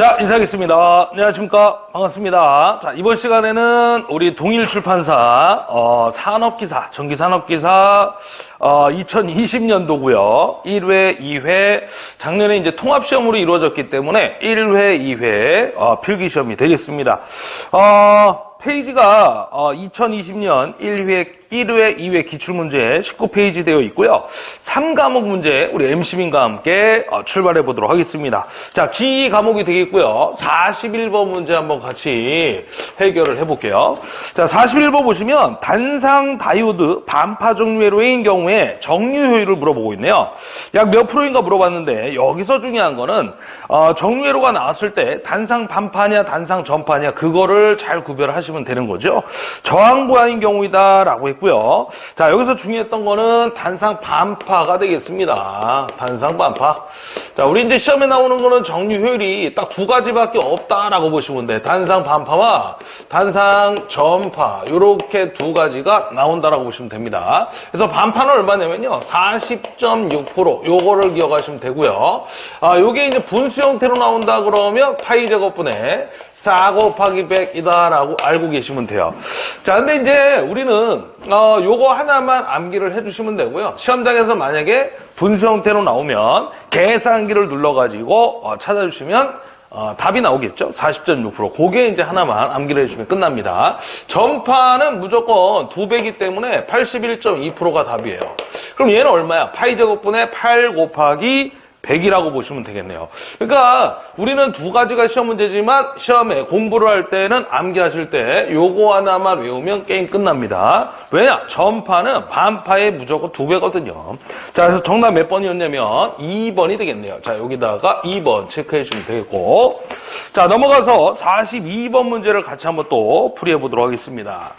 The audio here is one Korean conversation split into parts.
자, 인사하겠습니다. 안녕하십니까. 반갑습니다. 자, 이번 시간에는 우리 동일출판사, 산업기사, 전기산업기사, 2020년도고요 1회, 2회, 작년에 이제 통합시험으로 이루어졌기 때문에 1회, 2회, 필기시험이 되겠습니다. 페이지가 2020년 1회, 2회 기출문제 19페이지 되어 있고요. 3과목 문제 우리 MC민과 함께 출발해 보도록 하겠습니다. 자, 기 과목이 되겠고요. 41번 문제 한번 같이 해결을 해볼게요. 자, 41번 보시면 단상 다이오드 반파 정유회로인 경우에 정유 효율을 물어보고 있네요. 약 몇 프로인가 물어봤는데 여기서 중요한 거는 정유회로가 나왔을 때 단상 반파냐 단상 전파냐 그거를 잘 구별하시면 되는 거죠. 저항 보양인 경우이다라고 했고요. 자, 여기서 중요했던 거는 단상 반파가 되겠습니다. 단상 반파. 자, 우리 이제 시험에 나오는 거는 정유 효율이 딱 두 가지밖에 없다라고 보시면 돼. 단상 반파와 단상 전파. 요렇게 두 가지가 나온다라고 보시면 됩니다. 그래서 반파는 얼마냐면요. 40.6%. 요거를 기억하시면 되고요. 요게 이제 분수 형태로 나온다 그러면 파이 제곱분의 4 곱하기 100이다라고 알고 계시면 돼요. 자, 근데 이제 우리는 요거 하나만 암기를 해주시면 되고요. 시험장에서 만약에 분수 형태로 나오면 계산기를 눌러가지고 찾아주시면 답이 나오겠죠. 40.6%. 그게 이제 하나만 암기를 해주시면 끝납니다. 전파는 무조건 2배이기 때문에 81.2%가 답이에요. 그럼 얘는 얼마야? 파이 제곱분의 8 곱하기 100이라고 보시면 되겠네요. 그러니까 우리는 두 가지가 시험 문제지만 시험에 공부를 할 때는 암기하실 때 요거 하나만 외우면 게임 끝납니다. 왜냐? 전파는 반파의 무조건 2배거든요. 자, 그래서 정답 몇 번이었냐면 2번이 되겠네요. 자, 여기다가 2번 체크해 주시면 되겠고. 자, 넘어가서 42번 문제를 같이 한번 또 풀이해 보도록 하겠습니다.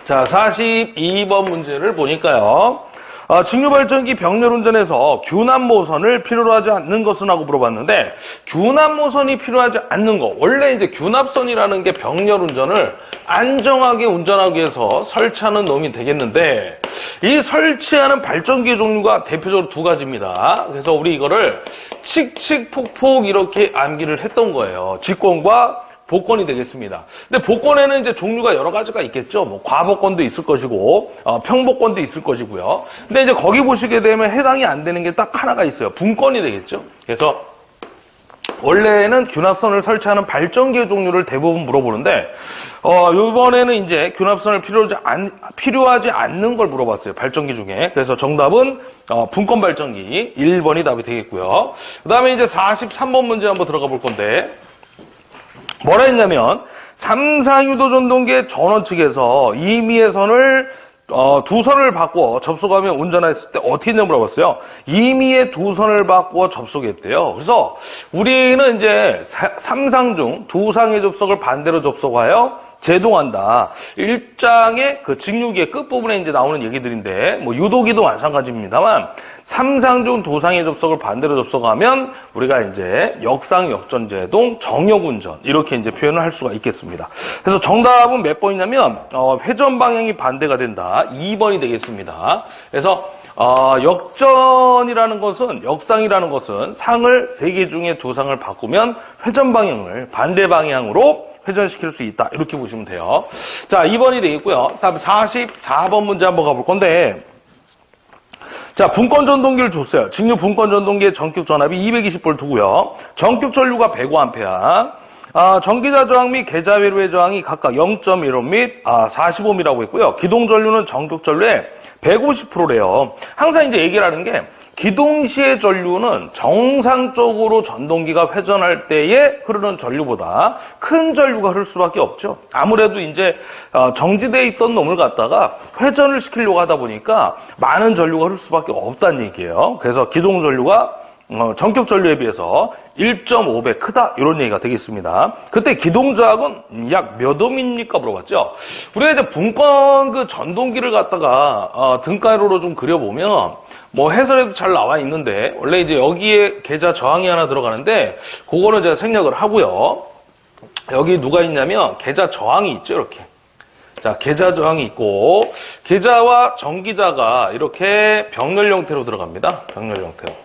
자, 42번 문제를 보니까요. 직류발전기 병렬운전에서 규납모선을 필요로 하지 않는 것은 하고 물어봤는데 규납모선이 필요하지 않는 거 원래 이제 규납선이라는 게 병렬운전을 안정하게 운전하기 위해서 설치하는 놈이 되겠는데 이 설치하는 발전기의 종류가 대표적으로 두 가지입니다. 그래서 우리 이거를 칙칙폭폭 이렇게 암기를 했던 거예요. 직권과 복권이 되겠습니다. 근데 복권에는 이제 종류가 여러 가지가 있겠죠. 뭐 과복권도 있을 것이고 평복권도 있을 것이고요. 근데 이제 거기 보시게 되면 해당이 안 되는 게 딱 하나가 있어요. 분권이 되겠죠. 그래서 원래는 규납선을 설치하는 발전기의 종류를 대부분 물어보는데 이번에는 이제 규납선을 필요하지 않는 걸 물어봤어요. 발전기 중에. 그래서 정답은 분권 발전기 1번이 답이 되겠고요. 그 다음에 이제 43번 문제 한번 들어가 볼 건데 뭐라 했냐면 삼상유도 전동기의 전원 측에서 임의의 선을 두 선을 바꾸어 접속하며 운전했을 때 어떻게 했냐고 물어봤어요. 임의의 두 선을 바꾸어 접속했대요. 그래서 우리는 이제 삼상 중 두 상의 접속을 반대로 접속하여 제동한다. 1장의 그 직류기의 끝부분에 이제 나오는 얘기들인데, 뭐, 유도기도 마찬가지입니다만, 3상 중 2상의 접속을 반대로 접속하면, 우리가 이제 역상, 역전제동, 정역운전, 이렇게 이제 표현을 할 수가 있겠습니다. 그래서 정답은 몇 번이냐면, 회전 방향이 반대가 된다. 2번이 되겠습니다. 그래서, 역전이라는 것은, 역상이라는 것은 상을 3개 중에 2상을 바꾸면 회전 방향을 반대 방향으로 회전시킬 수 있다. 이렇게 보시면 돼요. 자, 2번이 되겠고요. 44번 문제 한번 가볼 건데, 자, 분권 전동기를 줬어요. 직류 분권 전동기의 전격 전압이 220V 두고요. 전격 전류가 105A. 전기자 저항 및 계자 회로의 저항이 각각 0.15 및 45ohm이라고 했고요. 기동 전류는 전격 전류의 150%래요. 항상 이제 얘기를 하는 게 기동 시의 전류는 정상적으로 전동기가 회전할 때에 흐르는 전류보다 큰 전류가 흐를 수밖에 없죠. 아무래도 이제 정지되어 있던 놈을 갖다가 회전을 시키려고 하다 보니까 많은 전류가 흐를 수밖에 없다는 얘기예요. 그래서 기동 전류가 전격 전류에 비해서 1.5배 크다 이런 얘기가 되겠습니다. 그때 기동 저항은 약 몇 ohm입니까 물어봤죠. 우리가 이제 분권 그 전동기를 갖다가 등가로로 좀 그려보면 뭐 해설에도 잘 나와 있는데 원래 이제 여기에 계자 저항이 하나 들어가는데 그거는 제가 생략을 하고요. 여기 누가 있냐면 계자 저항이 있죠. 이렇게. 자, 계자 저항이 있고 계자와 전기자가 이렇게 병렬 형태로 들어갑니다. 병렬 형태로.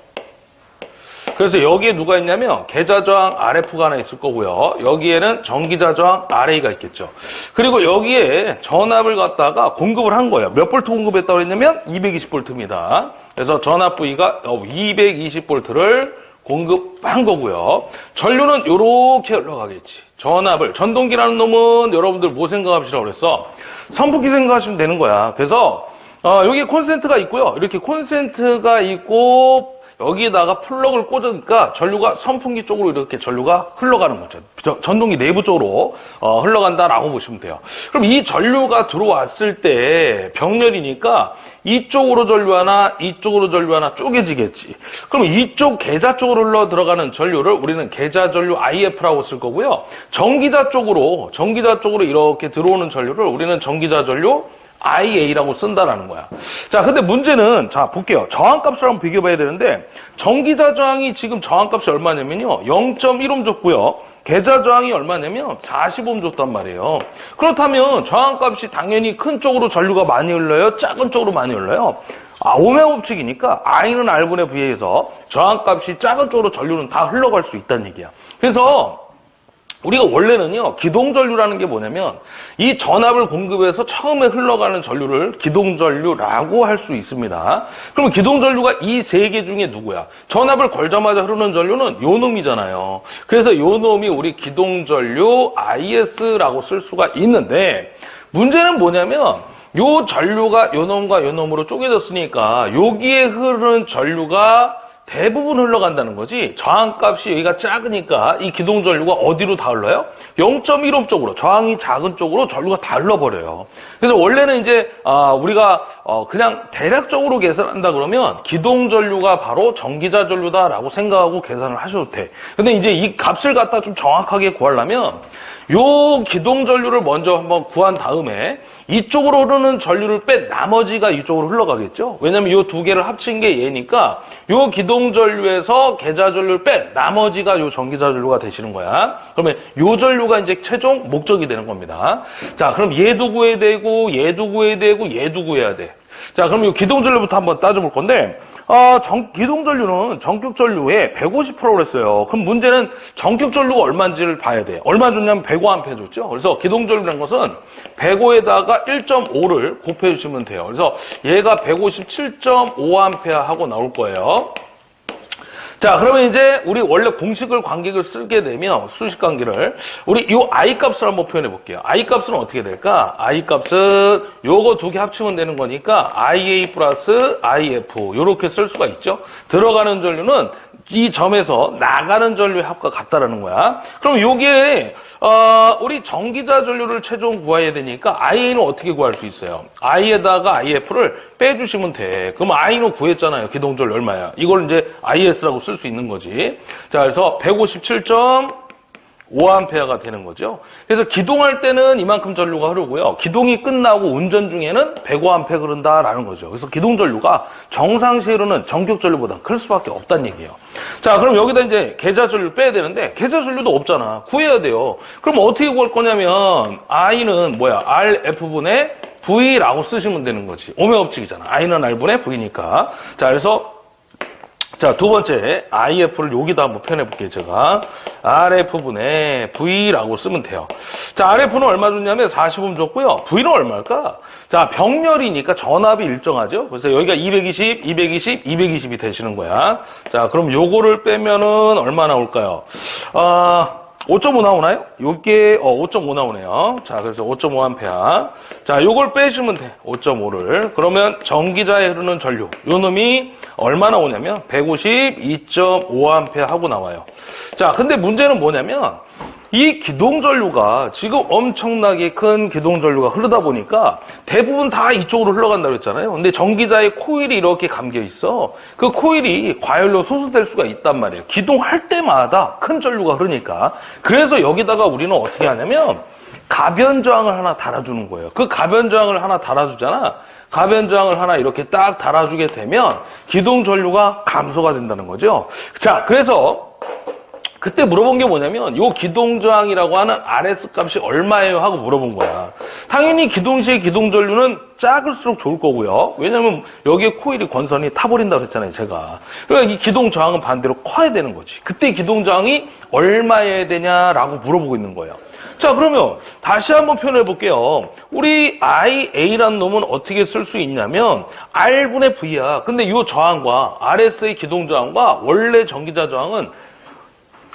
그래서 여기에 누가 있냐면 계좌저항 RF가 하나 있을 거고요. 여기에는 전기자저항 RA가 있겠죠. 그리고 여기에 전압을 갖다가 공급을 한 거예요. 몇 볼트 공급했다고 했냐면 220볼트입니다. 그래서 전압 부위가 220볼트를 공급한 거고요. 전류는 이렇게 흘러가겠지. 전압을, 전동기라는 놈은 여러분들 뭐 생각하시라고 그랬어? 선풍기 생각하시면 되는 거야. 그래서 여기 콘센트가 있고요. 이렇게 콘센트가 있고 여기에다가 플러그를 꽂으니까 전류가 선풍기 쪽으로 이렇게 전류가 흘러가는 거죠. 전동기 내부 쪽으로 흘러간다라고 보시면 돼요. 그럼 이 전류가 들어왔을 때 병렬이니까 이쪽으로 전류 하나, 이쪽으로 전류 하나 쪼개지겠지. 그럼 이쪽 계좌 쪽으로 흘러 들어가는 전류를 우리는 계좌 전류 IF라고 쓸 거고요. 전기자 쪽으로 이렇게 들어오는 전류를 우리는 전기자 전류 IA라고 쓴다라는 거야. 자, 근데 문제는, 자, 볼게요. 저항값을 한번 비교해봐야 되는데, 전기자 저항이 지금 저항값이 얼마냐면요. 0.1옴 줬고요. 계좌 저항이 얼마냐면 40옴 줬단 말이에요. 그렇다면 저항값이 당연히 큰 쪽으로 전류가 많이 흘러요? 작은 쪽으로 많이 흘러요? 오메 법칙이니까 I는 R분의 V에서 저항값이 작은 쪽으로 전류는 다 흘러갈 수 있다는 얘기야. 그래서 우리가 원래는요, 기동전류라는 게 뭐냐면, 이 전압을 공급해서 처음에 흘러가는 전류를 기동전류라고 할 수 있습니다. 그러면 기동전류가 이 세 개 중에 누구야? 전압을 걸자마자 흐르는 전류는 요 놈이잖아요. 그래서 요 놈이 우리 기동전류 IS라고 쓸 수가 있는데, 문제는 뭐냐면, 요 전류가 요 놈과 요 놈으로 쪼개졌으니까, 여기에 흐르는 전류가 대부분 흘러간다는 거지. 저항값이 여기가 작으니까 이 기동전류가 어디로 다 흘러요? 0.1옴 쪽으로, 저항이 작은 쪽으로 전류가 다 흘러버려요. 그래서 원래는 이제 우리가 그냥 대략적으로 계산한다 그러면 기동전류가 바로 전기자 전류다라고 생각하고 계산을 하셔도 돼. 근데 이제 이 값을 갖다 좀 정확하게 구하려면 요 기동전류를 먼저 한번 구한 다음에 이쪽으로 흐르는 전류를 뺀 나머지가 이쪽으로 흘러가겠죠. 왜냐면 요 두 개를 합친 게 얘니까 요 기동전류에서 계좌전류를 뺀 나머지가 요 전기자전류가 되시는 거야. 그러면 요 전류가 이제 최종 목적이 되는 겁니다. 자, 그럼 얘도 구해야 되고 얘도 구해야 되고 얘도 구해야 돼. 자, 그럼 이 기동전류부터 한번 따져볼 건데, 기동전류는 전격전류의 150%라고 그랬어요. 그럼 문제는 전격전류가 얼마인지를 봐야 돼. 얼마 줬냐면 105A 줬죠. 그래서 기동전류라는 것은 105에다가 1.5를 곱해주시면 돼요. 그래서 얘가 157.5A 하고 나올 거예요. 자, 그러면 이제 우리 원래 공식을 관계를 쓰게 되면 수식 관계를 우리 이 I 값을 한번 표현해 볼게요. I 값은 어떻게 될까? I 값은 요거 두 개 합치면 되는 거니까 IA 플러스 IF 요렇게 쓸 수가 있죠. 들어가는 전류는 이 점에서 나가는 전류의 합과 같다라는 거야. 그럼 요게 우리 전기자 전류를 최종 구해야 되니까 IA는 어떻게 구할 수 있어요? I에다가 IF를 빼주시면 돼. 그럼 I는 구했잖아요. 기동전류 얼마야? 이걸 이제 IS라고 쓸 수 있는 거지. 자, 그래서 157.5A가 되는 거죠. 그래서 기동할 때는 이만큼 전류가 흐르고요. 기동이 끝나고 운전 중에는 105A 흐른다라는 거죠. 그래서 기동전류가 정상시에 흐르는 전격전류보다 클 수밖에 없다는 얘기예요. 자, 그럼 여기다 이제 계좌전류를 빼야 되는데 계좌전류도 없잖아. 구해야 돼요. 그럼 어떻게 구할 거냐면 I는 뭐야? RF분의 V라고 쓰시면 되는 거지. 오메 법칙이잖아. I는 R분의 V니까. 자, 그래서 자, 두 번째 IF를 여기다 한번 표현해 볼게요. 제가 RF분의 V라고 쓰면 돼요. 자, RF는 얼마 줬냐면 40옴 줬고요. V는 얼마일까? 자, 병렬이니까 전압이 일정하죠. 그래서 여기가 220, 220, 220이 되시는 거야. 자, 그럼 요거를 빼면은 얼마 나올까요? 5.5 나오나요? 요게 5.5 나오네요. 자, 그래서 5.5A. 자, 요걸 빼시면 돼. 5.5를. 그러면 전기자에 흐르는 전류. 요 놈이 얼마 나오냐면 152.5A 하고 나와요. 자, 근데 문제는 뭐냐면 이 기동전류가 지금 엄청나게 큰 기동전류가 흐르다 보니까 대부분 다 이쪽으로 흘러간다고 했잖아요. 근데 전기자의 코일이 이렇게 감겨 있어. 그 코일이 과열로 소수될 수가 있단 말이에요. 기동할 때마다 큰 전류가 흐르니까. 그래서 여기다가 우리는 어떻게 하냐면 가변저항을 하나 달아주는 거예요. 그 가변저항을 하나 달아주잖아. 가변저항을 하나 이렇게 딱 달아주게 되면 기동전류가 감소가 된다는 거죠. 자, 그래서 그때 물어본 게 뭐냐면 요 기동저항이라고 하는 RS 값이 얼마예요? 하고 물어본 거야. 당연히 기동시의 기동전류는 작을수록 좋을 거고요. 왜냐면 여기에 코일이 권선이 타버린다고 했잖아요, 제가. 그러니까 이 기동저항은 반대로 커야 되는 거지. 그때 기동저항이 얼마여야 되냐라고 물어보고 있는 거예요. 자, 그러면 다시 한번 표현해 볼게요. 우리 IA라는 놈은 어떻게 쓸 수 있냐면 R분의 V야. 근데 이 저항과 RS의 기동저항과 원래 전기자 저항은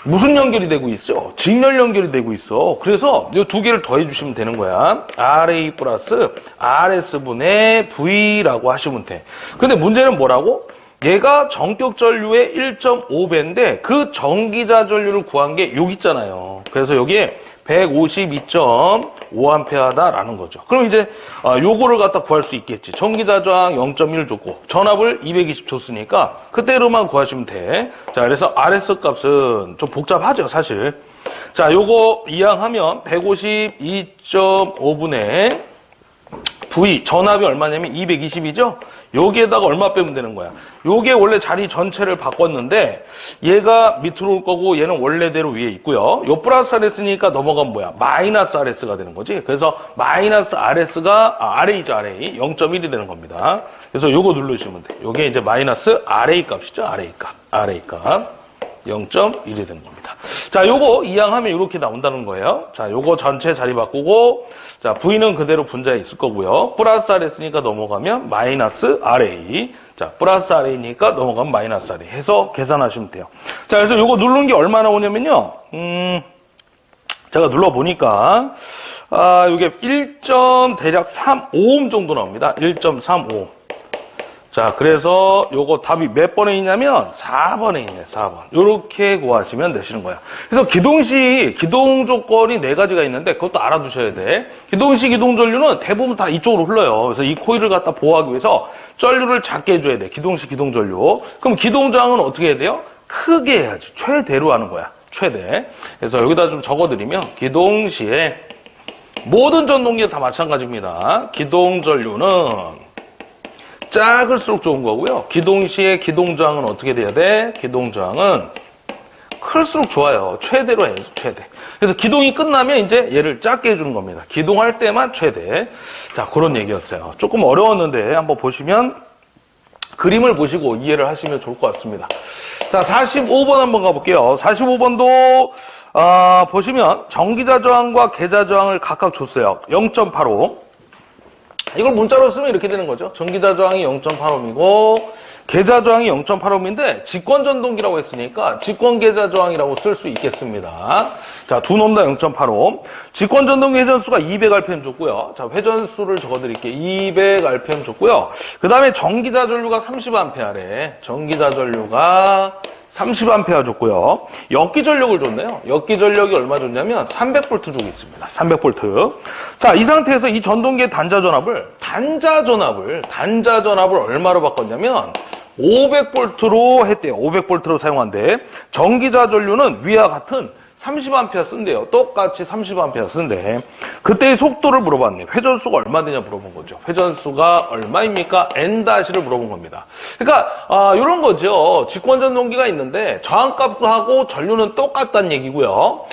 무슨 연결이 되고 있어? 직렬 연결이 되고 있어. 그래서 이 두 개를 더해 주시면 되는 거야. RA 플러스 RS분의 V라고 하시면 돼. 근데 문제는 뭐라고? 얘가 전격 전류의 1.5배인데 그 전기자 전류를 구한 게 여기 있잖아요. 그래서 여기에 152.5A다라는 거죠. 그럼 이제 요거를 갖다 구할 수 있겠지. 전기자 저항 0.1 줬고 전압을 220 줬으니까 그대로만 구하시면 돼. 자, 그래서 RS 값은 좀 복잡하죠, 사실. 자, 요거 이항하면 152.5분의 V, 전압이 얼마냐면 220이죠? 여기에다가 얼마 빼면 되는 거야? 요게 원래 자리 전체를 바꿨는데 얘가 밑으로 올 거고 얘는 원래대로 위에 있고요. 요 플러스 RS니까 넘어가면 뭐야? 마이너스 RS가 되는 거지. 그래서 마이너스 RS가 RA죠, RA. 0.1이 되는 겁니다. 그래서 요거 누르시면 돼. 요게 이제 마이너스 RA 값이죠, RA 값. RA 값. 0.1이 되는 겁니다. 자, 요거 이항하면 이렇게 나온다는 거예요. 자, 요거 전체 자리 바꾸고, 자, V는 그대로 분자에 있을 거고요. 플러스 RS니까 넘어가면 마이너스 RA. 자, 플러스 RA니까 넘어가면 마이너스 RA 해서 계산하시면 돼요. 자, 그래서 요거 누르는 게 얼마나 오냐면요. 제가 눌러보니까, 요게 1. 대략 3오hm 정도 나옵니다. 1.35. 자, 그래서 요거 답이 몇 번에 있냐면 4번에 있네, 4번. 요렇게 구하시면 되시는 거야. 그래서 기동시, 기동 조건이 4가지가 있는데 그것도 알아두셔야 돼. 기동시 기동전류는 대부분 다 이쪽으로 흘러요. 그래서 이 코일을 갖다 보호하기 위해서 전류를 작게 해줘야 돼. 기동시 기동전류. 그럼 기동저항은 어떻게 해야 돼요? 크게 해야지. 최대로 하는 거야. 최대. 그래서 여기다 좀 적어드리면 기동시에 모든 전동기는 다 마찬가지입니다. 기동전류는 작을수록 좋은 거고요. 기동시의 기동저항은 어떻게 돼야 돼? 기동저항은 클수록 좋아요. 최대로 해야죠, 최대. 그래서 기동이 끝나면 이제 얘를 작게 해주는 겁니다. 기동할 때만 최대. 자, 그런 얘기였어요. 조금 어려웠는데 한번 보시면 그림을 보시고 이해를 하시면 좋을 것 같습니다. 자, 45번 한번 가볼게요. 45번도 보시면 전기자 저항과 계자 저항을 각각 줬어요. 0.85. 이걸 문자로 쓰면 이렇게 되는 거죠. 전기자 저항이 0.8ohm이고 계자 저항이 0.8ohm인데 직권전동기라고 했으니까 직권계자 저항이라고 쓸 수 있겠습니다. 자, 두 놈 다 0.8ohm. 직권전동기 회전수가 200rpm 줬고요. 자, 회전수를 적어드릴게요. 200rpm 줬고요. 그 다음에 전기자 전류가 30A래. 전기자 전류가 30A 줬고요. 역기 전력을 줬네요. 역기 전력이 얼마 줬냐면 300V 주고 있습니다. 300V. 자, 이 상태에서 이 전동기의 단자 전압을 얼마로 바꿨냐면 500V로 했대요. 500V로 사용한대. 전기자 전류는 위와 같은 30A 쓴대요. 똑같이 30A 쓴대. 그때의 속도를 물어봤네. 회전수가 얼마 되냐 물어본 거죠. 회전수가 얼마입니까? N-를 물어본 겁니다. 그러니까 이런 거죠. 직권전동기가 있는데 저항값하고 전류는 똑같다는 얘기고요.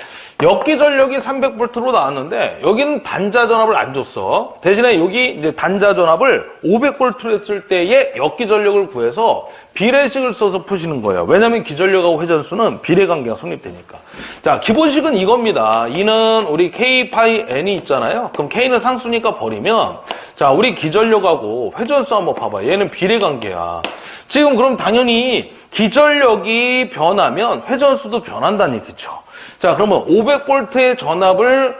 역기 전력이 300V로 나왔는데 여기는 단자 전압을 안 줬어. 대신에 여기 이제 단자 전압을 500V로 했을 때의 역기 전력을 구해서 비례식을 써서 푸시는 거예요. 왜냐하면 기전력하고 회전수는 비례 관계가 성립되니까. 자, 기본식은 이겁니다. E는 우리 K 파이 N이 있잖아요. 그럼 K는 상수니까 버리면 자, 우리 기전력하고 회전수 한번 봐봐. 얘는 비례 관계야. 지금 그럼 당연히 기전력이 변하면 회전수도 변한다는 얘기죠. 자, 그러면 500V의 전압을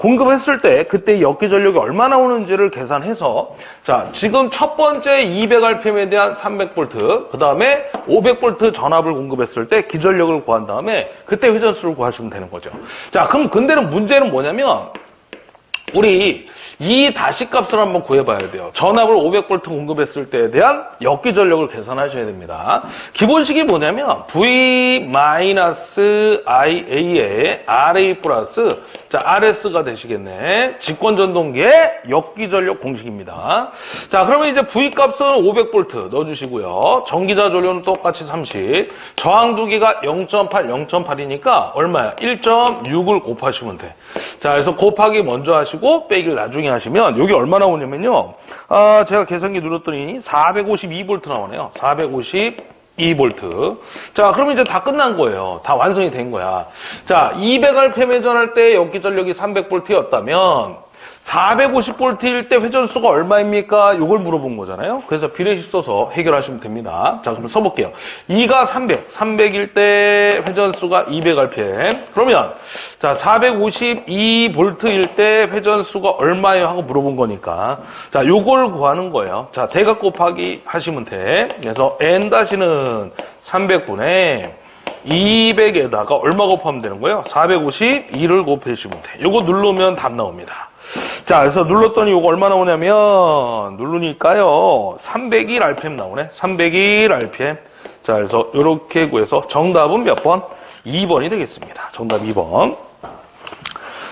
공급했을 때 그때 역기 전력이 얼마나 오는지를 계산해서 자, 지금 첫 번째 200rpm에 대한 300V, 그 다음에 500V 전압을 공급했을 때 기전력을 구한 다음에 그때 회전수를 구하시면 되는 거죠. 자, 그럼 근데는 문제는 뭐냐면 우리 이 다시 값을 한번 구해봐야 돼요. 전압을 500V 공급했을 때에 대한 역기 전력을 계산하셔야 됩니다. 기본식이 뭐냐면 V-IA에 RA 플러스 자, RS가 되시겠네. 직권전동기의 역기 전력 공식입니다. 자, 그러면 이제 V 값은 500V 넣어주시고요. 전기자 전류는 똑같이 30. 저항 두기가 0.8, 0.8이니까 얼마야? 1.6을 곱하시면 돼. 자, 그래서 곱하기 먼저 하시고 하시고 빼기를 나중에 하시면 여기 얼마 나오냐면요. 제가 계산기 눌렀더니 452V 나오네요. 452V. 자, 그럼 이제 다 끝난 거예요. 다 완성이 된 거야. 자, 200rpm 회전할 때 연기 전력이 300V였다면 450V일 때 회전수가 얼마입니까? 이걸 물어본 거잖아요. 그래서 비례식 써서 해결하시면 됩니다. 자, 그럼 써볼게요. 2가 300일 때 회전수가 200rpm. 그러면 자, 452V일 때 회전수가 얼마예요? 하고 물어본 거니까. 자, 요걸 구하는 거예요. 자, 대각 곱하기 하시면 돼. 그래서 n-는 300분의 200에다가 얼마 곱하면 되는 거예요? 452를 곱해주시면 돼. 요거 누르면 답 나옵니다. 자, 그래서 눌렀더니 이거 얼마 나오냐면, 누르니까요, 301rpm 나오네. 301rpm. 자, 그래서 이렇게 구해서 정답은 몇 번? 2번이 되겠습니다. 정답 2번.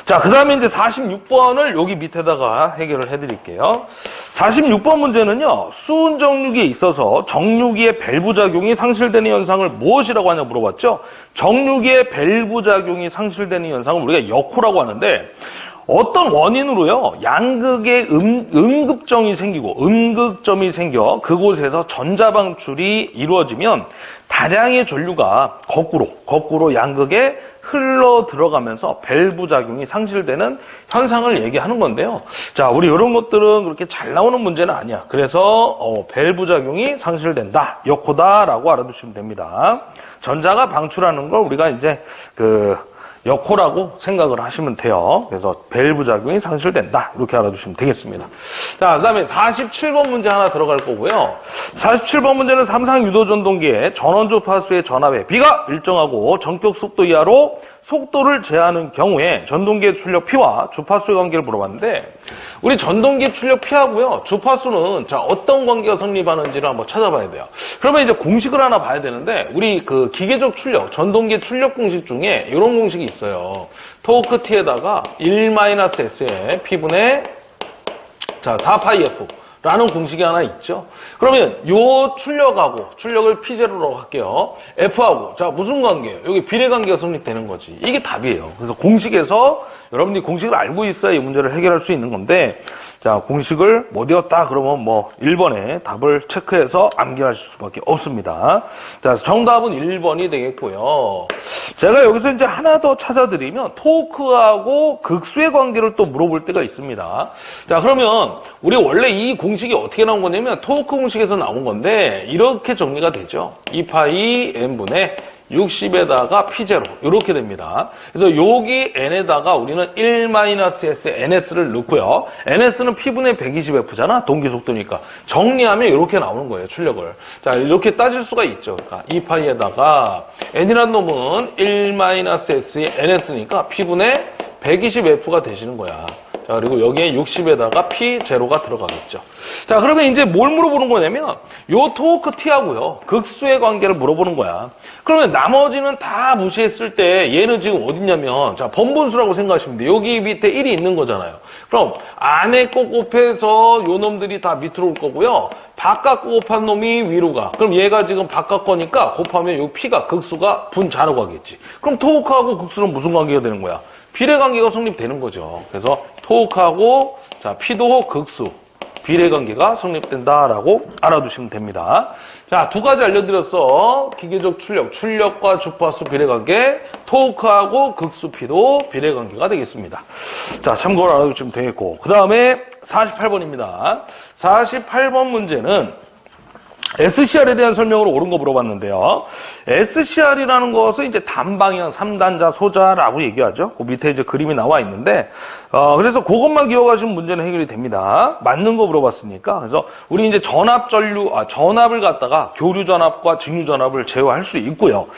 자, 그 다음에 이제 46번을 여기 밑에다가 해결을 해드릴게요. 46번 문제는요, 수은 정류기에 있어서 정류기의 밸브작용이 상실되는 현상을 무엇이라고 하냐 물어봤죠? 정류기의 밸브작용이 상실되는 현상을 우리가 역호라고 하는데, 어떤 원인으로요, 양극의 음극점이 생겨 그곳에서 전자방출이 이루어지면 다량의 전류가 거꾸로 양극에 흘러 들어가면서 밸브 작용이 상실되는 현상을 얘기하는 건데요. 자, 우리 이런 것들은 그렇게 잘 나오는 문제는 아니야. 그래서 밸브 작용이 상실된다, 역호다라고 알아두시면 됩니다. 전자가 방출하는 걸 우리가 이제 역호라고 생각을 하시면 돼요. 그래서 밸브 작용이 상실된다. 이렇게 알아두시면 되겠습니다. 자, 그 다음에 47번 문제 하나 들어갈 거고요. 47번 문제는 삼상 유도 전동기의 전원 주파수의 전압의 B가 일정하고 전격 속도 이하로 속도를 제하는 경우에 전동기의 출력 P와 주파수의 관계를 물어봤는데, 우리 전동기의 출력 P하고요, 주파수는 자, 어떤 관계가 성립하는지를 한번 찾아봐야 돼요. 그러면 이제 공식을 하나 봐야 되는데, 우리 기계적 출력, 전동기의 출력 공식 중에 이런 공식이 있어요. 토크 T에다가 1-S에 P분의 자, 4파이 F. 라는 공식이 하나 있죠. 그러면 요 출력을 P0로 할게요. F하고 자, 무슨 관계예요? 여기 비례 관계가 성립되는 거지. 이게 답이에요. 그래서 공식에서 여러분들이 공식을 알고 있어야 이 문제를 해결할 수 있는 건데, 자, 공식을 못 외웠다 그러면 1번에 답을 체크해서 암기하실 수밖에 없습니다. 자, 정답은 1번이 되겠고요. 제가 여기서 이제 하나 더 찾아드리면 토크하고 극수의 관계를 또 물어볼 때가 있습니다. 자, 그러면 우리 원래 이 공식이 어떻게 나온 거냐면 토크 공식에서 나온 건데, 이렇게 정리가 되죠. 2파이 n분의 60에다가 P0 이렇게 됩니다. 그래서 여기 n에다가 우리는 1-S ns를 넣고요. ns는 P분의 120F잖아. 동기속도니까. 정리하면 이렇게 나오는 거예요. 출력을. 자, 이렇게 따질 수가 있죠. 그러니까 2파이에다가 n이라는 놈은 1-S ns니까 P분의 120F가 되시는 거야. 자, 그리고 여기에 60에다가 P0가 들어가겠죠. 자, 그러면 이제 뭘 물어보는 거냐면, 요 토크 T하고요, 극수의 관계를 물어보는 거야. 그러면 나머지는 다 무시했을 때, 얘는 지금 어딨냐면, 자, 번분수라고 생각하시면 돼요. 여기 밑에 1이 있는 거잖아요. 그럼, 안에 거 곱해서 요 놈들이 다 밑으로 올 거고요. 바깥 거 곱한 놈이 위로 가. 그럼 얘가 지금 바깥 거니까 곱하면 요 P가 극수가 분자로 가겠지. 그럼 토크하고 극수는 무슨 관계가 되는 거야? 비례 관계가 성립되는 거죠. 그래서 토크하고 자, P도 극수, 비례 관계가 성립된다라고 알아두시면 됩니다. 자, 두 가지 알려드렸어. 기계적 출력과 주파수 비례 관계, 토크하고 극수 P도 비례 관계가 되겠습니다. 자, 참고로 알아두시면 되겠고, 그 다음에 48번입니다. 48번 문제는 SCR에 대한 설명으로 옳은 거 물어봤는데요. SCR이라는 것은 이제 단방향 3단자 소자라고 얘기하죠. 그 밑에 이제 그림이 나와 있는데, 그래서 그것만 기억하시면 문제는 해결이 됩니다. 맞는 거 물어봤으니까. 그래서 우리 이제 전압을 갖다가 교류 전압과 직류 전압을 제어할 수 있고요.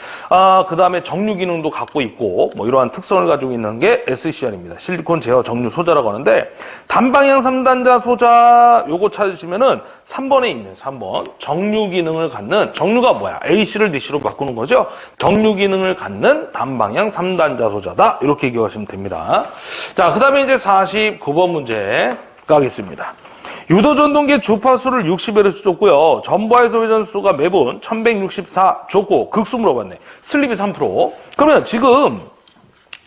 그 다음에 정류 기능도 갖고 있고, 이러한 특성을 가지고 있는 게 SCR입니다. 실리콘 제어 정류 소자라고 하는데, 단방향 3단자 소자 요거 찾으시면은 3번에 있는 3번. 정류 기능을 갖는, 정류가 뭐야? AC를 DC로 바꾸는 거죠? 정류 기능을 갖는 단방향 3단자 소자다. 이렇게 기억하시면 됩니다. 자, 그 다음에 이제 49번 문제 가겠습니다. 유도전동기의 주파수를 60Hz 줬고요. 전부하에서 회전수가 매분 1164 줬고, 극수 물어봤네. 슬립이 3%. 그러면 지금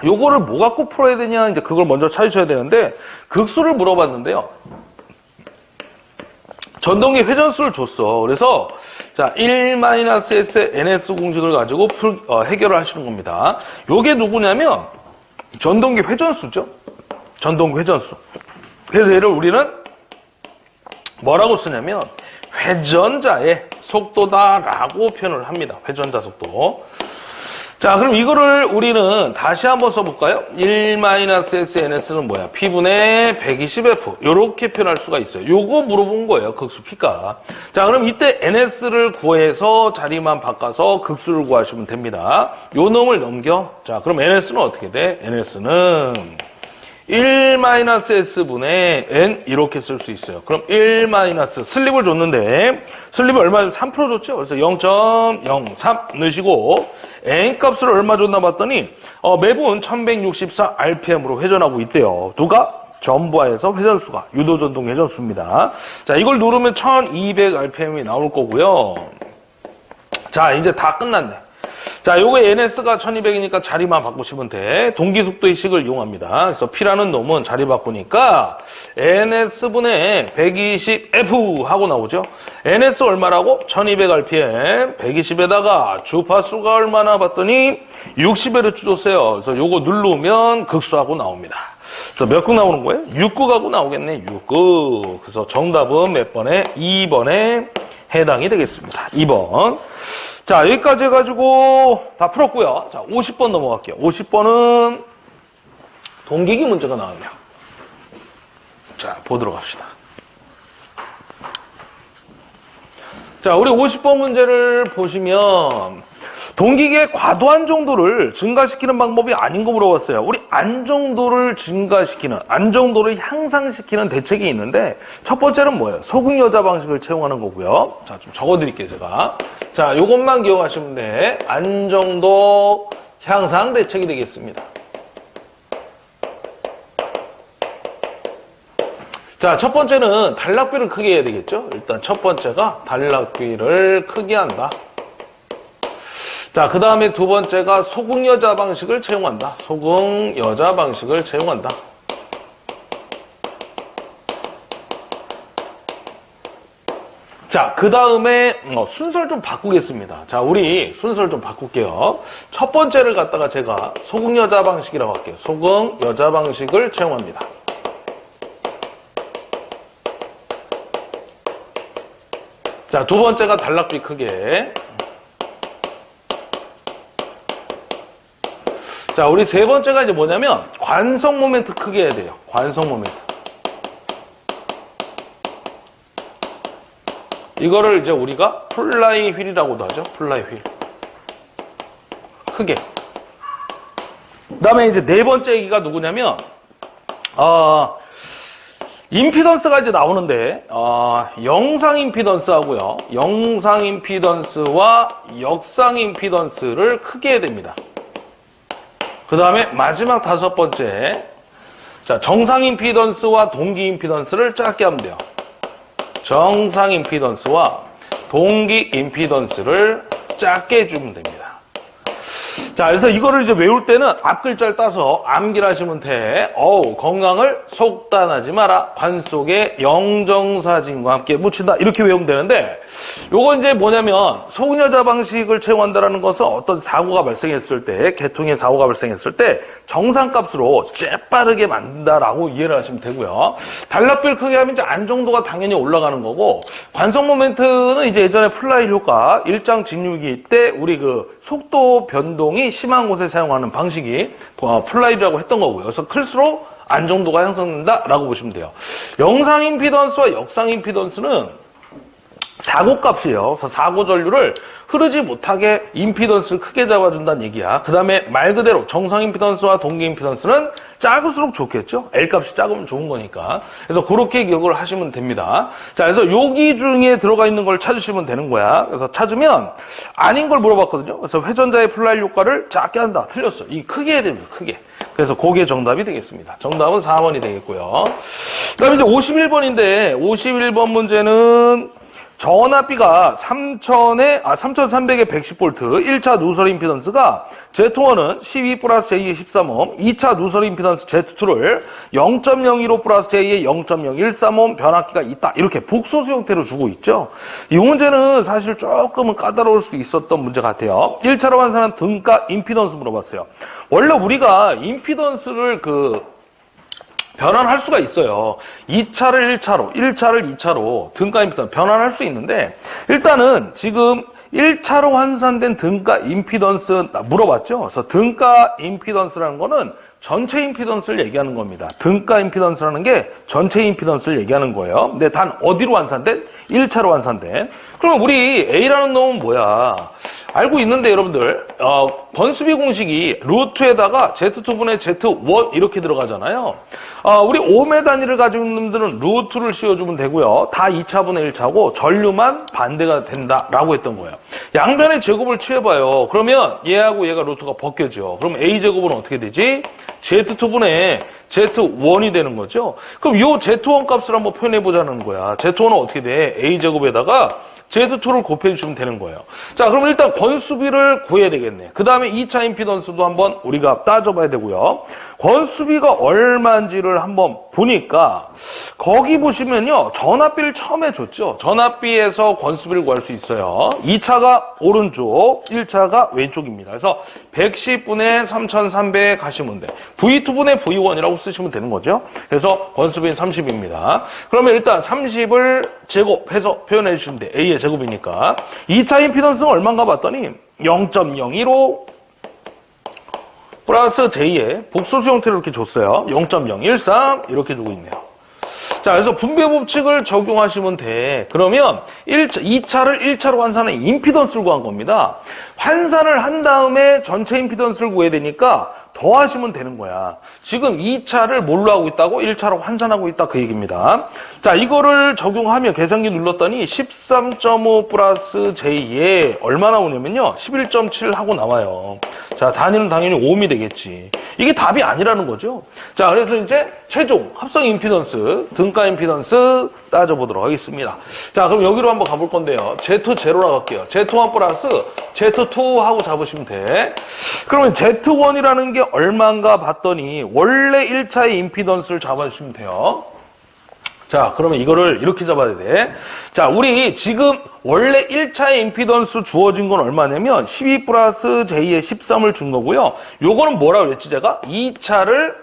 요거를 뭐 갖고 풀어야 되냐, 이제 그걸 먼저 찾으셔야 되는데, 극수를 물어봤는데요. 전동기 회전수를 줬어. 그래서, 자, 1-S NS 공식을 가지고 해결을 하시는 겁니다. 요게 누구냐면, 전동기 회전수죠. 전동기 회전수. 그래서 얘를 우리는 뭐라고 쓰냐면, 회전자의 속도다라고 표현을 합니다. 회전자 속도. 자, 그럼 이거를 우리는 다시 한번 써볼까요? 1-S NS는 뭐야? P분의 120F. 요렇게 표현할 수가 있어요. 요거 물어본 거예요. 극수 P가. 자, 그럼 이때 NS를 구해서 자리만 바꿔서 극수를 구하시면 됩니다. 요 놈을 넘겨. 자, 그럼 NS는 어떻게 돼? NS는 1-S분의 N 이렇게 쓸 수 있어요. 그럼 1- 슬립을 줬는데 슬립을 얼마 3% 줬죠? 그래서 0.03 넣으시고 N 값을 얼마 줬나 봤더니 매분 1164 RPM으로 회전하고 있대요. 누가? 전부하에서 회전수가 유도전동 회전수입니다. 자, 이걸 누르면 1200 RPM이 나올 거고요. 자, 이제 다 끝났네. 자, 요거 NS가 1200이니까 자리만 바꾸시면 돼. 동기속도의 식을 이용합니다. 그래서 P라는 놈은 자리 바꾸니까 NS분의 120F 하고 나오죠. NS 얼마라고? 1200rpm. 120에다가 주파수가 얼마나 봤더니 60Hz 줬어요. 그래서 요거 누르면 극수하고 나옵니다. 그래서 몇 국 나오는 거예요? 6국하고 나오겠네. 6국. 그래서 정답은 몇 번에? 2번에 해당이 되겠습니다. 2번. 자, 여기까지 해가지고 다 풀었고요. 자, 50번 넘어갈게요. 50번은 동기기 문제가 나왔네요. 자, 보도록 합시다. 자, 우리 50번 문제를 보시면 동기기의 과도한 정도를 증가시키는 방법이 아닌 거 물어봤어요. 우리 안정도를 증가시키는, 안정도를 향상시키는 대책이 있는데 첫 번째는 뭐예요? 소극여자 방식을 채용하는 거고요. 자, 좀 적어드릴게요, 제가. 자, 요것만 기억하시면 돼. 안정도 향상 대책이 되겠습니다. 자, 첫 번째는 단락비를 크게 해야 되겠죠? 일단 첫 번째가 단락비를 크게 한다. 자, 그 다음에 두 번째가 소극여자 방식을 채용한다. 소극여자 방식을 채용한다. 자, 그 다음에 순서를 좀 바꾸겠습니다. 자, 우리 순서를 좀 바꿀게요. 첫 번째를 갖다가 제가 소극여자 방식이라고 할게요. 소극여자 방식을 채용합니다. 자, 두 번째가 단락비 크게. 자, 우리 세 번째가 이제 뭐냐면 관성 모멘트 크게 해야 돼요. 관성 모멘트. 이거를 이제 우리가 플라이 휠이라고도 하죠. 플라이 휠. 크게. 그 다음에 이제 네 번째 얘기가 누구냐면 임피던스가 이제 나오는데 영상 임피던스하고요. 영상 임피던스와 역상 임피던스를 크게 해야 됩니다. 그 다음에 마지막 다섯 번째, 자, 정상 임피던스와 동기 임피던스를 작게 하면 돼요. 정상 임피던스와 동기 임피던스를 작게 해주면 됩니다. 자, 그래서 이거를 이제 외울 때는 앞 글자를 따서 암기를 하시면 돼. 건강을 속단하지 마라. 관 속에 영정사진과 함께 묻힌다. 이렇게 외우면 되는데, 요거 이제 뭐냐면, 소극여자 방식을 채용한다라는 것은 어떤 사고가 발생했을 때, 계통의 사고가 발생했을 때, 정상값으로 재빠르게 만든다라고 이해를 하시면 되고요. 단락비를 크게 하면 이제 안정도가 당연히 올라가는 거고, 관성 모멘트는 이제 예전에 플라이 효과, 일장 직류기 때 우리 그 속도 변동이 심한 곳에 사용하는 방식이 플라이라고 했던 거고요. 그래서 클수록 안정도가 향상된다라고 보시면 돼요. 영상 임피던스와 역상 임피던스는 사고값이에요. 그래서 사고 전류를 흐르지 못하게 임피던스를 크게 잡아준다는 얘기야. 그 다음에 말 그대로 정상 임피던스와 동기 임피던스는 작을수록 좋겠죠? L값이 작으면 좋은 거니까. 그래서 그렇게 기억을 하시면 됩니다. 자, 그래서 여기 중에 들어가 있는 걸 찾으시면 되는 거야. 그래서 찾으면 아닌 걸 물어봤거든요. 그래서 회전자의 플라이 효과를 작게 한다. 틀렸어. 이 크게 해야 됩니다. 크게. 그래서 그게 정답이 되겠습니다. 정답은 4번이 되겠고요. 그 다음에 이제 51번인데 51번 문제는 전압비가 3300에 110V, 1차 누설 임피던스가 Z1은 12 플러스 J의 13옴, 2차 누설 임피던스 Z2를 0.015 플러스 J의 0.013옴 변압기가 있다. 이렇게 복소수 형태로 주고 있죠. 이 문제는 사실 조금은 까다로울 수 있었던 문제 같아요. 1차로 환산한 등가 임피던스 물어봤어요. 원래 우리가 임피던스를 변환할 수가 있어요. 2차를 1차로, 1차를 2차로 등가 임피던스 변환할 수 있는데 일단은 지금 1차로 환산된 등가 임피던스 물어봤죠. 그래서 등가 임피던스라는 거는 전체 임피던스를 얘기하는 겁니다. 등가 임피던스라는 게 전체 임피던스를 얘기하는 거예요. 근데 단 어디로 환산된? 1차로 환산된. 그럼 우리 A라는 놈은 뭐야? 알고 있는데 여러분들 번수비 공식이 루트에다가 Z2분의 Z1 이렇게 들어가잖아요. 우리 오음의 단위를 가지고 있는 놈들은 루트를 씌워주면 되고요. 다 2차분의 1차고 전류만 반대가 된다라고 했던 거예요. 양변의 제곱을 취해봐요. 그러면 얘하고 얘가 루트가 벗겨져. 그럼 A제곱은 어떻게 되지? Z2분의 Z1이 되는 거죠. 그럼 이 Z1 값을 한번 표현해보자는 거야. Z1은 어떻게 돼? A제곱에다가 Z2를 곱해주시면 되는 거예요. 자, 그럼 일단 권수비를 구해야 되겠네. 그 다음에 2차 임피던스도 한번 우리가 따져봐야 되고요. 권수비가 얼마인지를 한번 보니까 거기 보시면요. 전압비를 처음에 줬죠. 전압비에서 권수비를 구할 수 있어요. 2차가 오른쪽, 1차가 왼쪽입니다. 그래서 110분의 3300 가시면 돼. V2분의 V1이라고 쓰시면 되는 거죠. 그래서 권수비는 30입니다. 그러면 일단 30을 제곱해서 표현해 주시면 돼. A의 제곱이니까. 2차 임피던스는 얼마인가 봤더니 0.015 플러스 J의 복소수 형태로 이렇게 줬어요. 0.013 이렇게 주고 있네요. 자, 그래서 분배 법칙을 적용하시면 돼. 그러면 2차를 1차로 환산한 임피던스를 구한 겁니다. 환산을 한 다음에 전체 임피던스를 구해야 되니까 더하시면 되는 거야. 지금 2차를 뭘로 하고 있다고? 1차로 환산하고 있다 그 얘기입니다. 자, 이거를 적용하면 계산기 눌렀더니 13.5 플러스 J에 얼마 나오냐면요. 11.7 하고 나와요. 자, 단위는 당연히 ohm이 되겠지. 이게 답이 아니라는 거죠. 자, 그래서 이제 최종 합성 임피던스, 등가 임피던스 따져보도록 하겠습니다. 자, 그럼 여기로 한번 가볼 건데요. Z0로 갈게요. Z1 플러스 Z2 하고 잡으시면 돼. 그러면 Z1이라는 게 얼마인가 봤더니 원래 1차의 임피던스를 잡아주시면 돼요. 자, 그러면 이거를 이렇게 잡아야 돼. 자, 우리 지금 원래 1차의 임피던스 주어진 건 얼마냐면 12 플러스 J의 13을 준 거고요. 요거는 뭐라고 그랬지 제가? 2차를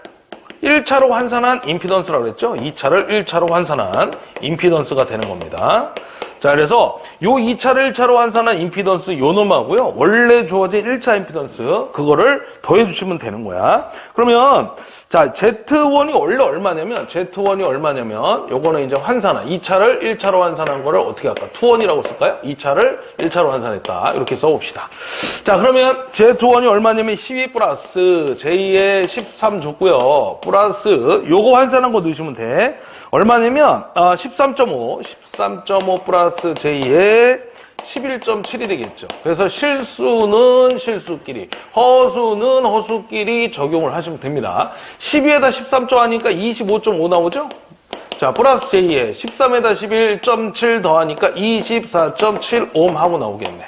1차로 환산한 임피던스라고 그랬죠? 2차를 1차로 환산한 임피던스가 되는 겁니다. 자, 그래서 요 2차를 1차로 환산한 임피던스 요 놈하고요. 원래 주어진 1차 임피던스 그거를 더해주시면 되는 거야. 그러면 자, Z1이 원래 얼마냐면 요거는 이제 환산한 2차를 1차로 환산한 거를 어떻게 할까? 2원이라고 쓸까요? 2차를 1차로 환산했다. 이렇게 써봅시다. 자, 그러면 Z1이 얼마냐면 12 플러스 J의 13 줬고요. 플러스 요거 환산한 거 넣으시면 돼. 얼마냐면 13.5 플러스 J의 11.7이 되겠죠. 그래서 실수는 실수끼리, 허수는 허수끼리 적용을 하시면 됩니다. 12에다 13조 하니까 25.5 나오죠? 자, 플러스 J에 13에다 11.7 더하니까 24.7옴 하고 나오겠네.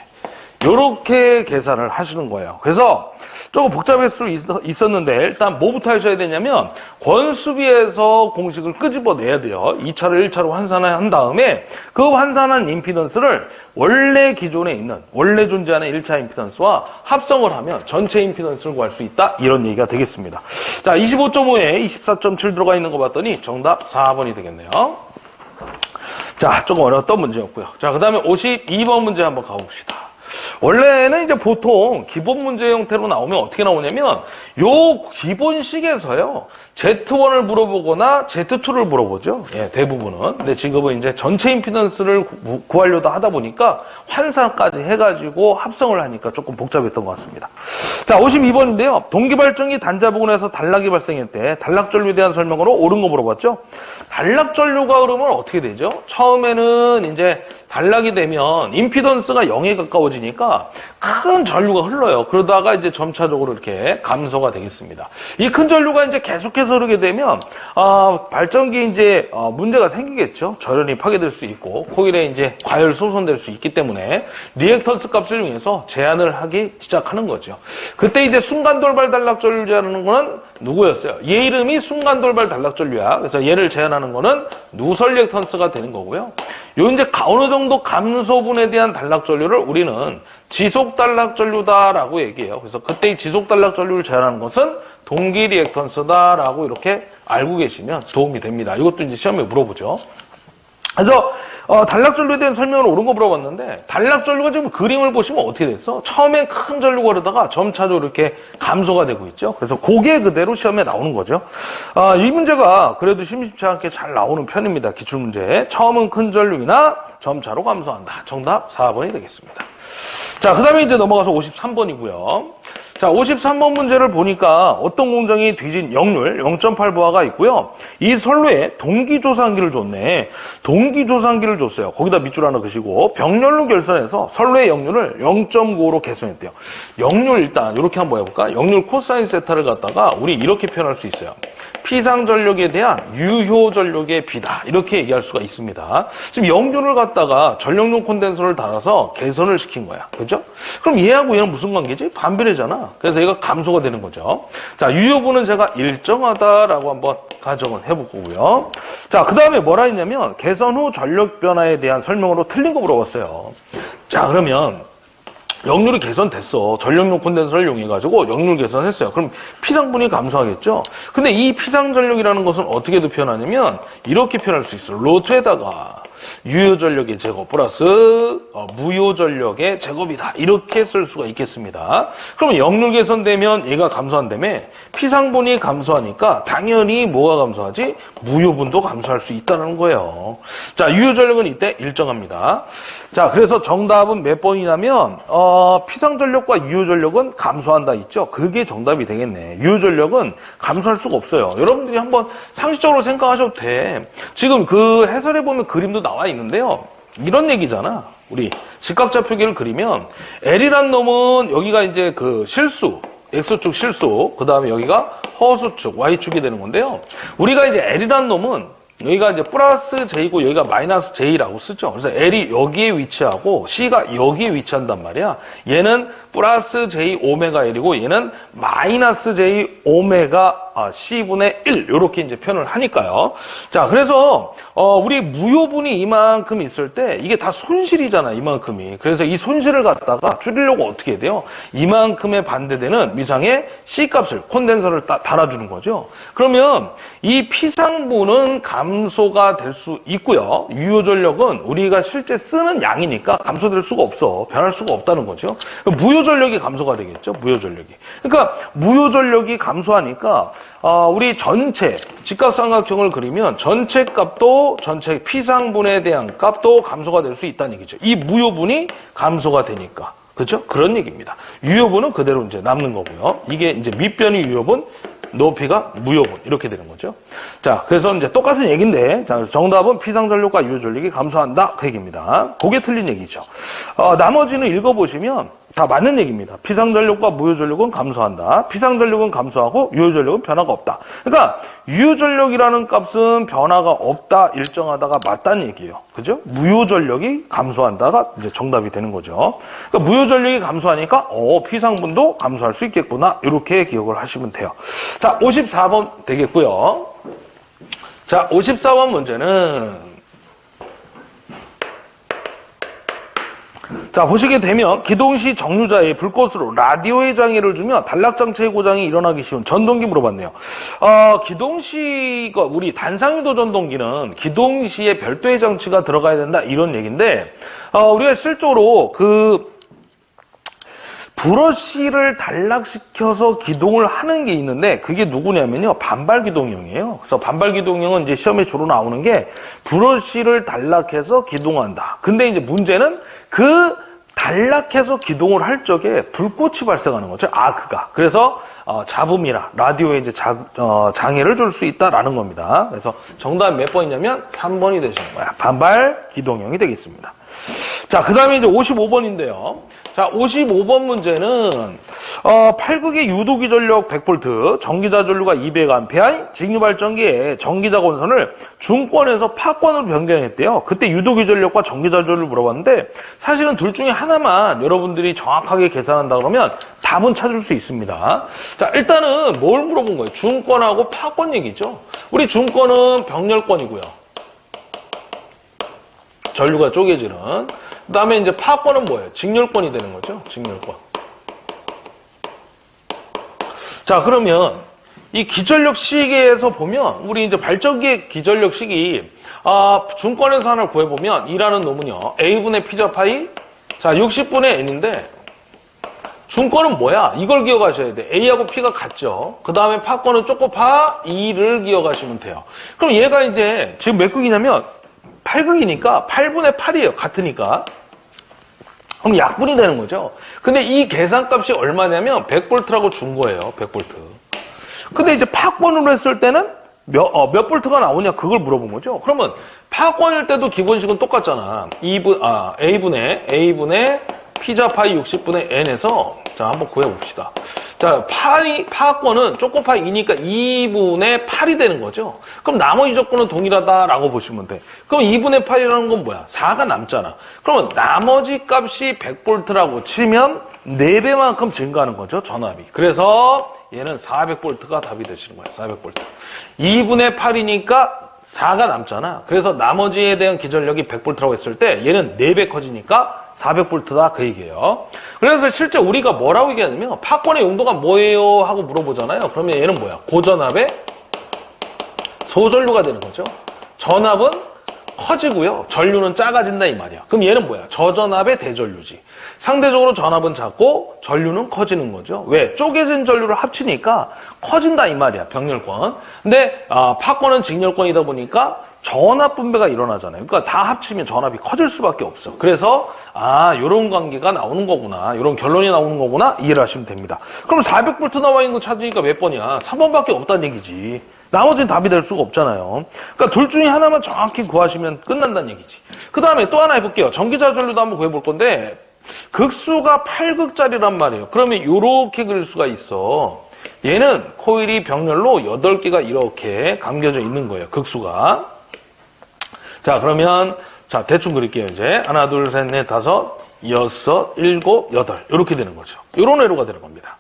요렇게 계산을 하시는 거예요. 그래서 조금 복잡할 수 있었는데 일단 뭐부터 하셔야 되냐면 권수비에서 공식을 끄집어내야 돼요. 2차를 1차로 환산한 다음에 그 환산한 임피던스를 원래 기존에 있는 원래 존재하는 1차 임피던스와 합성을 하면 전체 임피던스를 구할 수 있다. 이런 얘기가 되겠습니다. 자, 25.5에 24.7 들어가 있는 거 봤더니 정답 4번이 되겠네요. 자, 조금 어려웠던 문제였고요. 자, 그 다음에 52번 문제 한번 가봅시다. 원래는 이제 보통 기본 문제 형태로 나오면 어떻게 나오냐면 요 기본식에서요. Z1을 물어보거나 Z2를 물어보죠. 예, 대부분은. 근데 지금은 이제 전체 임피던스를 구하려다 하다 보니까 환산까지 해가지고 합성을 하니까 조금 복잡했던 것 같습니다. 자, 52번인데요. 동기발전기 단자 부근에서 단락이 발생할 때 단락전류에 대한 설명으로 옳은 거 물어봤죠. 단락전류가 흐르면 어떻게 되죠? 처음에는 이제 단락이 되면 임피던스가 0에 가까워지니까 큰 전류가 흘러요. 그러다가 이제 점차적으로 이렇게 감소가 되겠습니다. 이 큰 전류가 이제 계속해서 흐르게 되면 발전기에 이제 문제가 생기겠죠. 절연이 파괴될 수 있고 코일에 이제 과열 소선될 수 있기 때문에 리액턴스 값을 이용해서 제한을 하기 시작하는 거죠. 그때 이제 순간 돌발 단락 전류 제한하는 거는 누구였어요? 얘 이름이 순간 돌발 단락 전류야. 그래서 얘를 제한하는 거는 누설 리액턴스가 되는 거고요. 요 이제 어느 정도 감소분에 대한 단락 전류를 우리는 지속 단락 전류다라고 얘기해요. 그래서 그때 이 지속 단락 전류를 제한하는 것은 동기 리액턴스다라고 이렇게 알고 계시면 도움이 됩니다. 이것도 이제 시험에 물어보죠. 그래서 단락 전류에 대한 설명을 옳은 거 물어봤는데 단락 전류가 지금 그림을 보시면 어떻게 됐어? 처음엔 큰 전류가 흐르다가 점차적으로 이렇게 감소가 되고 있죠. 그래서 그게 그대로 시험에 나오는 거죠. 이 문제가 그래도 심심치 않게 잘 나오는 편입니다. 기출문제. 처음은 큰 전류이나 점차로 감소한다. 정답 4번이 되겠습니다. 자, 그 다음에 이제 넘어가서 53번이고요. 자, 53번 문제를 보니까 어떤 공정이 뒤진 역률 0.8부하가 있고요. 이 선로에 동기조산기를 줬네. 동기조산기를 줬어요. 거기다 밑줄 하나 그시고 병렬로 결선해서 선로의 역률을 0.95로 개선했대요. 역률 일단 이렇게 한번 해볼까? 역률 코사인 세타를 갖다가 우리 이렇게 표현할 수 있어요. 피상전력에 대한 유효전력의 비다 이렇게 얘기할 수가 있습니다. 지금 역률을 갖다가 전력용 콘덴서를 달아서 개선을 시킨 거야. 그죠? 그럼 얘하고 얘는 무슨 관계지? 반비례잖아. 그래서 얘가 감소가 되는 거죠. 자, 유효분은 제가 일정하다라고 한번 가정을 해볼 거고요. 자, 그 다음에 뭐라 했냐면 개선 후 전력 변화에 대한 설명으로 틀린 거 물어봤어요. 자, 그러면 역률이 개선됐어. 전력용 콘덴서를 이용해가지고 역률 개선했어요. 그럼 피상분이 감소하겠죠? 근데 이 피상전력이라는 것은 어떻게도 표현하냐면 이렇게 표현할 수 있어요. 로트에다가 유효전력의 제곱 플러스 무효전력의 제곱이다. 이렇게 쓸 수가 있겠습니다. 그러면 역률 개선되면 얘가 감소한다며 피상분이 감소하니까 당연히 뭐가 감소하지? 무효분도 감소할 수 있다는 거예요. 자, 유효전력은 이때 일정합니다. 자, 그래서 정답은 몇 번이냐면 피상전력과 유효전력은 감소한다 있죠? 그게 정답이 되겠네. 유효전력은 감소할 수가 없어요. 여러분들이 한번 상식적으로 생각하셔도 돼. 지금 그 해설해보면 그림도 나와 있는데요. 이런 얘기잖아. 우리 직각좌표기를 그리면 L이란 놈은 여기가 이제 그 실수, X축 실수, 그 다음에 여기가 허수축, Y축이 되는 건데요. 우리가 이제 L이란 놈은 여기가 이제 플러스 J고 여기가 마이너스 J라고 쓰죠. 그래서 L이 여기에 위치하고 C가 여기에 위치한단 말이야. 얘는 플러스 J 오메가 L이고 얘는 마이너스 J 오메가 C분의 1 이렇게 이제 표현을 하니까요. 자, 그래서 우리 무효분이 이만큼 있을 때 이게 다 손실이잖아, 이만큼이. 그래서 이 손실을 갖다가 줄이려고 어떻게 해야 돼요? 이만큼에 반대되는 미상의 C값을 콘덴서를 달아주는 거죠. 그러면 이 피상분은 감소가 될 수 있고요. 유효전력은 우리가 실제 쓰는 양이니까 감소될 수가 없어. 변할 수가 없다는 거죠. 무효전력이 감소가 되겠죠. 무효전력이. 그러니까 무효전력이 감소하니까 우리 전체 직각삼각형을 그리면 전체 값도 전체 피상분에 대한 값도 감소가 될 수 있다는 얘기죠. 이 무효분이 감소가 되니까. 그렇죠? 그런 얘기입니다. 유효분은 그대로 이제 남는 거고요. 이게 이제 밑변이 유효분, 높이가 무효분 이렇게 되는 거죠. 자, 그래서 이제 똑같은 얘기인데, 자, 정답은 피상전력과 유효전력이 감소한다 그 얘기입니다. 그게 틀린 얘기죠. 나머지는 읽어보시면 다 맞는 얘기입니다. 피상전력과 무효전력은 감소한다. 피상전력은 감소하고 유효전력은 변화가 없다. 그러니까 유효전력이라는 값은 변화가 없다, 일정하다가 맞다는 얘기예요. 그죠? 무효전력이 감소한다가 이제 정답이 되는 거죠. 그러니까 무효전력이 감소하니까 피상분도 감소할 수 있겠구나. 이렇게 기억을 하시면 돼요. 자, 54번 되겠고요. 자, 54번 문제는 자, 보시게 되면 기동시 정류자에 불꽃으로 라디오의 장애를 주며 단락장치의 고장이 일어나기 쉬운 전동기 물어봤네요. 기동시가 우리 단상유도 전동기는 기동시에 별도의 장치가 들어가야 된다 이런 얘기인데 우리가 실제로 그 브러쉬를 단락시켜서 기동을 하는 게 있는데 그게 누구냐면요. 반발기동형이에요. 그래서 반발기동형은 이제 시험에 주로 나오는 게 브러쉬를 단락해서 기동한다. 근데 이제 문제는 그 단락해서 기동을 할 적에 불꽃이 발생하는 거죠. 아크가. 그래서 잡음이나 라디오에 이제 장애를 줄 수 있다라는 겁니다. 그래서 정답 몇 번이냐면 3번이 되시는 거야. 반발기동형이 되겠습니다. 자, 그 다음에 이제 55번인데요. 자, 55번 문제는, 8극의 유도기 전력 100V, 전기자 전류가 200A, 직류발전기에 전기자 권선을 중권에서 파권으로 변경했대요. 그때 유도기 전력과 전기자 전류를 물어봤는데, 사실은 둘 중에 하나만 여러분들이 정확하게 계산한다 그러면 답은 찾을 수 있습니다. 자, 일단은 뭘 물어본 거예요? 중권하고 파권 얘기죠. 우리 중권은 병렬권이고요. 전류가 쪼개지는. 그 다음에 이제 파권은 뭐예요? 직렬권이 되는 거죠. 직렬권. 자, 그러면 이 기전력 시계에서 보면 우리 이제 발전기의 기전력 식이 중권에서 하나를 구해보면 E라는 놈은요. A분의 P 제파이 자 60분의 N인데 중권은 뭐야? 이걸 기억하셔야 돼. A하고 P가 같죠. 그 다음에 파권은 쪼꼬파 E를 기억하시면 돼요. 그럼 얘가 이제 지금 몇 극이냐면 8극이니까 8분의 8이에요. 같으니까. 그럼 약분이 되는 거죠. 근데 이 계산값이 얼마냐면 100V라고 준 거예요. 100V. 근데 이제 파권으로 했을 때는 몇 볼트가 나오냐 그걸 물어본 거죠. 그러면 파권일 때도 기본식은 똑같잖아. A분의 P자파이 60분의 N에서 자 한번 구해봅시다. 자 파권은 쪼꼬파이 2니까 2분의 8이 되는 거죠. 그럼 나머지 조건은 동일하다라고 보시면 돼. 그럼 2분의 8이라는 건 뭐야? 4가 남잖아. 그러면 나머지 값이 100V라고 치면 4배만큼 증가하는 거죠. 전압이. 그래서 얘는 400V가 답이 되시는 거예요. 400V. 2분의 8이니까 4가 남잖아. 그래서 나머지에 대한 기전력이 100V라고 했을 때 얘는 4배 커지니까 400V다 그 얘기예요. 그래서 실제 우리가 뭐라고 얘기하냐면 파권의 용도가 뭐예요? 하고 물어보잖아요. 그러면 얘는 뭐야? 고전압의 소전류가 되는 거죠. 전압은 커지고요. 전류는 작아진다 이 말이야. 그럼 얘는 뭐야? 저전압의 대전류지. 상대적으로 전압은 작고 전류는 커지는 거죠. 왜? 쪼개진 전류를 합치니까 커진다 이 말이야. 병렬권. 근데 파권은 직렬권이다 보니까 전압 분배가 일어나잖아요. 그러니까 다 합치면 전압이 커질 수밖에 없어. 그래서 이런 관계가 나오는 거구나. 이런 결론이 나오는 거구나. 이해를 하시면 됩니다. 그럼 400V 나와 있는 거 찾으니까 몇 번이야? 3번밖에 없다는 얘기지. 나머지는 답이 될 수가 없잖아요. 그러니까 둘 중에 하나만 정확히 구하시면 끝난다는 얘기지. 그 다음에 또 하나 해볼게요. 전기자 전류도 한번 구해볼 건데 극수가 8극짜리란 말이에요. 그러면 이렇게 그릴 수가 있어. 얘는 코일이 병렬로 8개가 이렇게 감겨져 있는 거예요. 극수가. 자, 그러면 자 대충 그릴게요. 이제 하나, 둘, 셋, 넷, 다섯, 여섯, 일곱, 여덟 이렇게 되는 거죠. 이런 회로가 되는 겁니다.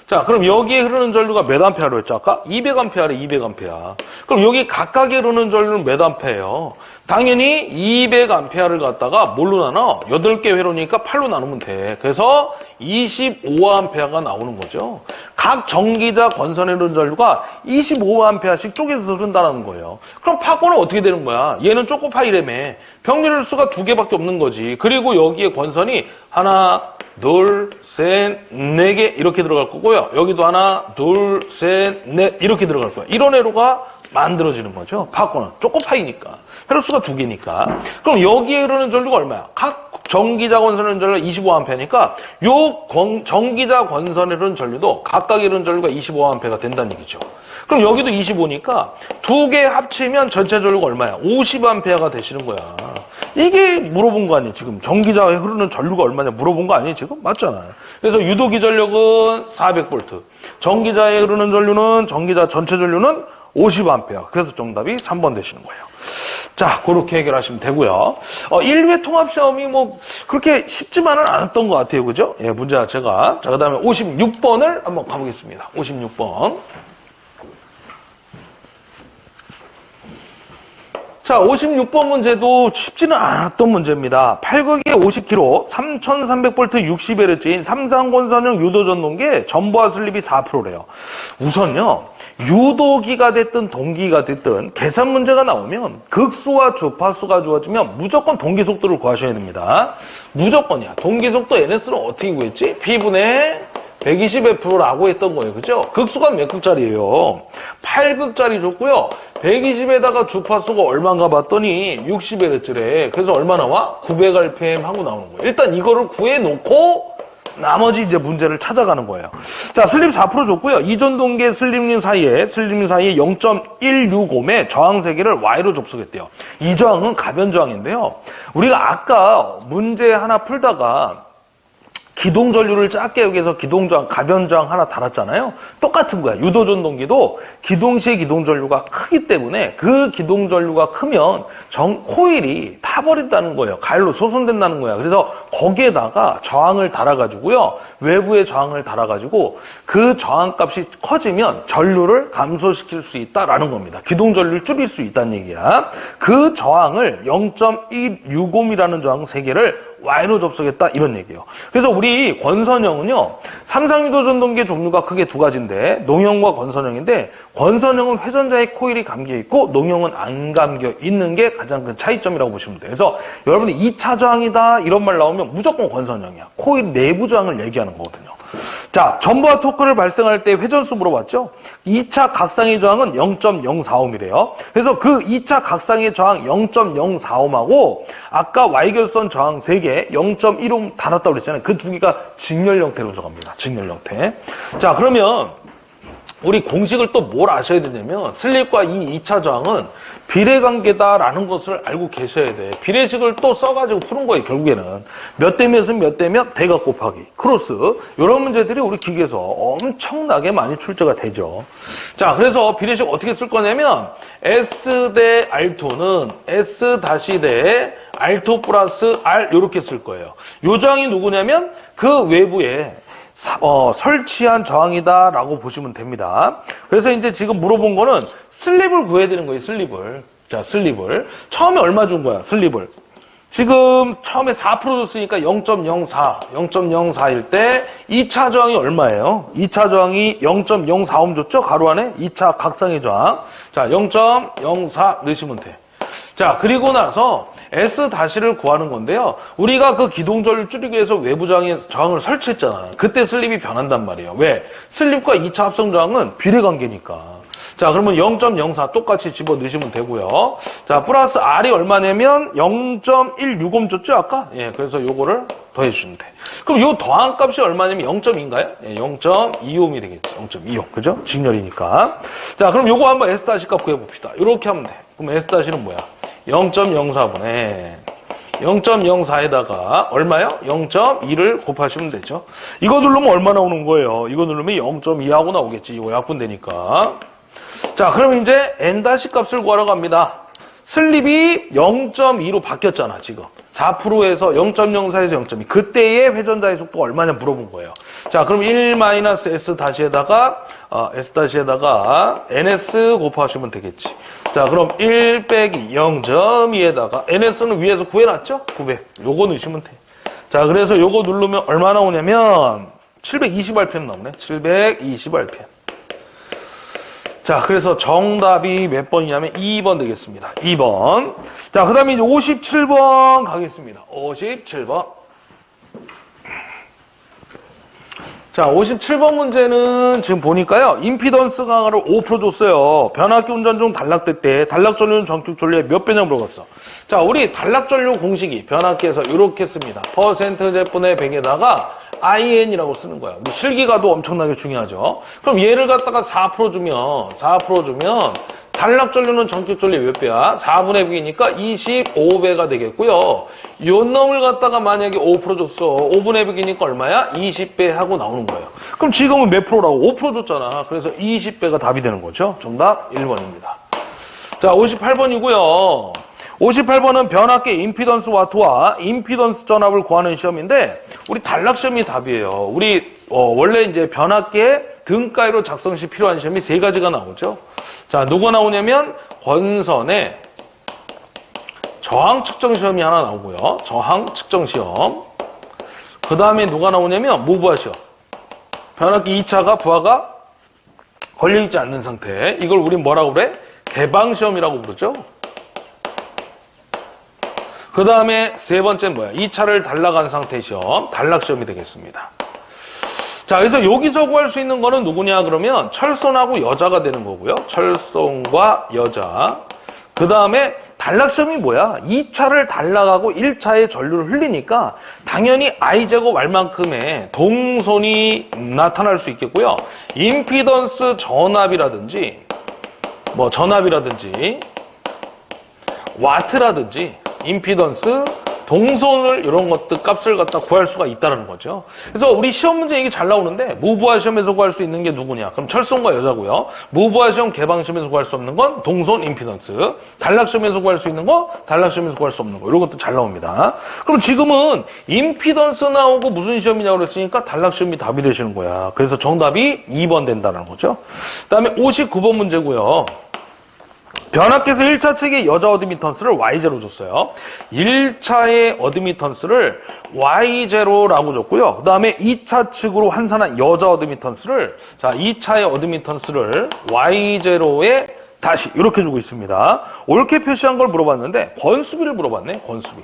자, 그럼 여기에 흐르는 전류가 몇 암페어로 했죠? 아까 200암페어래, 200암페어. 그럼 여기 각각에 흐르는 전류는 몇 암페어예요? 당연히 200암페어를 갖다가 뭘로 나눠? 8개 회로니까 8로 나누면 돼. 그래서 25암페어가 나오는 거죠. 각 전기자 권선에 흐르는 전류가 25암페어씩 쪼개서 흐른다는 거예요. 그럼 파권은 어떻게 되는 거야? 얘는 쪼꼬파이라며. 병렬 수가 2개밖에 없는 거지. 그리고 여기에 권선이 하나, 둘, 셋, 4개 이렇게 들어갈 거고요. 여기도 하나, 둘, 셋, 넷 이렇게 들어갈 거야. 이런 회로가 만들어지는 거죠. 파권은 쪼꼬파이니까. 회로수가 2개니까. 그럼 여기에 흐르는 전류가 얼마야? 각 전기자 권선에 흐르는 전류가 25A니까 요 전기자 권선에 흐르는 전류도 각각에 흐르는 전류가 25A가 된다는 얘기죠. 그럼 여기도 25니까 2개 합치면 전체 전류가 얼마야? 50A가 되시는 거야. 이게 물어본 거 아니에요? 지금 전기자에 흐르는 전류가 얼마냐 물어본 거 아니에요? 지금? 맞잖아요. 그래서 유도기 전력은 400V. 전기자에 흐르는 전류는 전기자 전체 전류는 50A. 그래서 정답이 3번 되시는 거예요. 자, 그렇게 해결하시면 되고요. 1회 통합시험이 뭐 그렇게 쉽지만은 않았던 것 같아요. 그죠? 예, 문제 자체가. 자, 그 다음에 56번을 한번 가보겠습니다. 56번. 자, 56번 문제도 쉽지는 않았던 문제입니다. 8극에 50kg, 3300V 60Hz인 삼상권선형 유도전동기에 전보와 슬립이 4%래요. 우선요, 유도기가 됐든 동기가 됐든 계산 문제가 나오면 극수와 주파수가 주어지면 무조건 동기 속도를 구하셔야 됩니다. 무조건이야. 동기 속도 NS는 어떻게 구했지? P분의 120F라고 했던 거예요. 그죠? 극수가 몇 극짜리예요? 8극짜리 줬고요. 120에다가 주파수가 얼마인가 봤더니 60Hz래. 그래서 얼마 나와? 900rpm 하고 나오는 거예요. 일단 이거를 구해놓고 나머지 이제 문제를 찾아가는 거예요. 자, 슬립 4% 줬고요. 이전 동계 슬립링 사이에 0.165의 저항 세기를 Y로 접속했대요. 이 저항은 가변 저항인데요. 우리가 아까 문제 하나 풀다가 기동 전류를 작게 여기서 기동 저항, 가변 저항 하나 달았잖아요. 똑같은 거야. 유도 전동기도 기동시의 기동 전류가 크기 때문에 그 기동 전류가 크면 코일이 타버린다는 거예요. 가열로 소선된다는 거야. 그래서 거기에다가 저항을 달아가지고요. 외부에 저항을 달아가지고 그 저항값이 커지면 전류를 감소시킬 수 있다라는 겁니다. 기동 전류를 줄일 수 있다는 얘기야. 그 저항을 0.165이라는 저항 3개를 Y로 접속했다 이런 얘기예요. 그래서 우리 권선형은요. 삼상유도 전동기의 종류가 크게 두 가지인데 농형과 권선형인데 권선형은 회전자의 코일이 감겨 있고 농형은 안 감겨 있는 게 가장 큰 차이점이라고 보시면 돼요. 그래서 여러분이 2차 저항이다 이런 말 나오면 무조건 권선형이야. 코일 내부 저항을 얘기하는 거거든요. 자, 전보와 토크를 발생할 때 회전수 물어봤죠? 2차 각상의 저항은 0.045mm래요. 그래서 그 2차 각상의 저항 0.045하고 아까 Y결선 저항 3개 0.15 달았다고 그랬잖아요. 그 두 개가 직렬 형태로 들어갑니다. 직렬 형태. 자, 그러면 우리 공식을 또 뭘 아셔야 되냐면 슬립과 이 2차 저항은 비례관계다라는 것을 알고 계셔야 돼. 비례식을 또 써가지고 푸는 거예요. 결국에는 몇 대 몇은 몇 대 몇 대각 곱하기 크로스 이런 문제들이 우리 기계에서 엄청나게 많이 출제가 되죠. 자, 그래서 비례식 어떻게 쓸 거냐면 S 대 R2는 S 다시 대 R2 플러스 R 이렇게 쓸 거예요. 요 저항이 누구냐면 그 외부에 설치한 저항이다라고 보시면 됩니다. 그래서 이제 지금 물어본 거는 슬립을 구해야 되는 거예요, 슬립을. 자, 슬립을. 처음에 얼마 준 거야, 슬립을. 지금 처음에 4% 줬으니까 0.04일 때 2차 저항이 얼마예요? 2차 저항이 0.045 줬죠? 가로 안에 2차 각상의 저항. 자, 0.04 넣으시면 돼. 자, 그리고 나서 S-를 구하는 건데요. 우리가 그 기동전류를 줄이기 위해서 외부 저항을 설치했잖아. 그때 슬립이 변한단 말이에요. 왜? 슬립과 2차 합성 저항은 비례관계니까. 자, 그러면 0.04 똑같이 집어 넣으시면 되고요. 자, 플러스 R이 얼마냐면 0.165 줬죠, 아까? 예, 그래서 요거를 더해주시면 돼. 그럼 요 더한 값이 얼마냐면 0.2인가요? 예, 0.25이 되겠죠. 0.25. 그죠? 직렬이니까. 자, 그럼 요거 한번 S- 값 구해봅시다. 요렇게 하면 돼. 그럼 S-는 뭐야? 0.04분에 0.04에다가 얼마요? 0.2를 곱하시면 되죠. 이거 누르면 얼마 나오는 거예요? 이거 누르면 0.2하고 나오겠지. 이거 약분되니까. 자, 그럼 이제 N- 값을 구하러 갑니다. 슬립이 0.2로 바뀌었잖아, 지금. 4%에서 0.04에서 0.2. 그때의 회전자의 속도가 얼마냐 물어본 거예요. 자, 그럼 1-S-에다가, S-에다가 NS 곱하시면 되겠지. 자, 그럼 1 빼기 0.2에다가 NS는 위에서 구해놨죠? 900. 요거 넣으시면 돼. 자, 그래서 요거 누르면 얼마 나오냐면 720rpm 나오네. 720rpm. 자, 그래서 정답이 몇 번이냐면 2번 되겠습니다. 2번. 자, 그 다음에 이제 57번 가겠습니다. 57번. 자, 57번 문제는 지금 보니까요. 임피던스 강화를 5% 줬어요. 변압기 운전 중 단락될 때 단락 전류는 전축 전류의 몇 배냐 물어봤어. 자, 우리 단락 전류 공식이 변압기에서 이렇게 씁니다. 퍼센트 제분의 100에다가 IN이라고 쓰는 거야. 우리 실기가도 엄청나게 중요하죠. 그럼 얘를 갖다가 4% 주면 단락 전류는 전축 전류의 몇 배야? 4분의 100이니까 25배가 되겠고요. 요 놈을 갖다가 만약에 5% 줬어. 5분의 100이니까 얼마야? 20배 하고 나오는 거예요. 그럼 지금은 몇 프로라고? 5% 줬잖아. 그래서 20배가 답이 되는 거죠. 정답 1번입니다. 자, 58번이고요. 58번은 변압기 임피던스 와트와 임피던스 전압을 구하는 시험인데 우리 단락 시험이 답이에요. 우리 원래 이제 변압기의 등가위로 작성 시 필요한 시험이 3가지가 나오죠. 자, 누가 나오냐면 권선의 저항 측정 시험이 하나 나오고요. 저항 측정 시험. 그 다음에 누가 나오냐면 무부하 시험. 변압기 2차가 부하가 걸려있지 않는 상태. 이걸 우리 뭐라고 그래? 개방 시험이라고 부르죠. 그 다음에 세 번째 뭐야? 2차를 단락한 상태 시험, 단락 시험이 되겠습니다. 자, 그래서 여기서 구할 수 있는 거는 누구냐 그러면 철선하고 여자가 되는 거고요. 철선과 여자. 그 그 다음에 단락시험이 뭐야? 2차를 단락하고 1차에 전류를 흘리니까 당연히 I제곱 R만큼의 동선이 나타날 수 있겠고요. 임피던스 전압이라든지 와트라든지 임피던스 동선을 이런 것들 값을 갖다 구할 수가 있다는 거죠. 그래서 우리 시험 문제 이게 잘 나오는데 무부하 시험에서 구할 수 있는 게 누구냐? 그럼 철성과 여자고요. 무부하 시험 개방 시험에서 구할 수 없는 건 동선 임피던스. 단락 시험에서 구할 수 있는 거, 단락 시험에서 구할 수 없는 거. 이런 것도 잘 나옵니다. 그럼 지금은 임피던스 나오고 무슨 시험이냐고 그랬으니까 단락 시험이 답이 되시는 거야. 그래서 정답이 2번 된다는 거죠. 그다음에 59번 문제고요. 변압기에서 1차 측의 여자 어드미턴스를 Y0 줬어요. 1차의 어드미턴스를 Y0라고 줬고요. 그 다음에 2차 측으로 환산한 여자 어드미턴스를 2차의 어드미턴스를 Y0에 다시 이렇게 주고 있습니다. 옳게 표시한 걸 물어봤는데 권수비를 물어봤네. 권수비.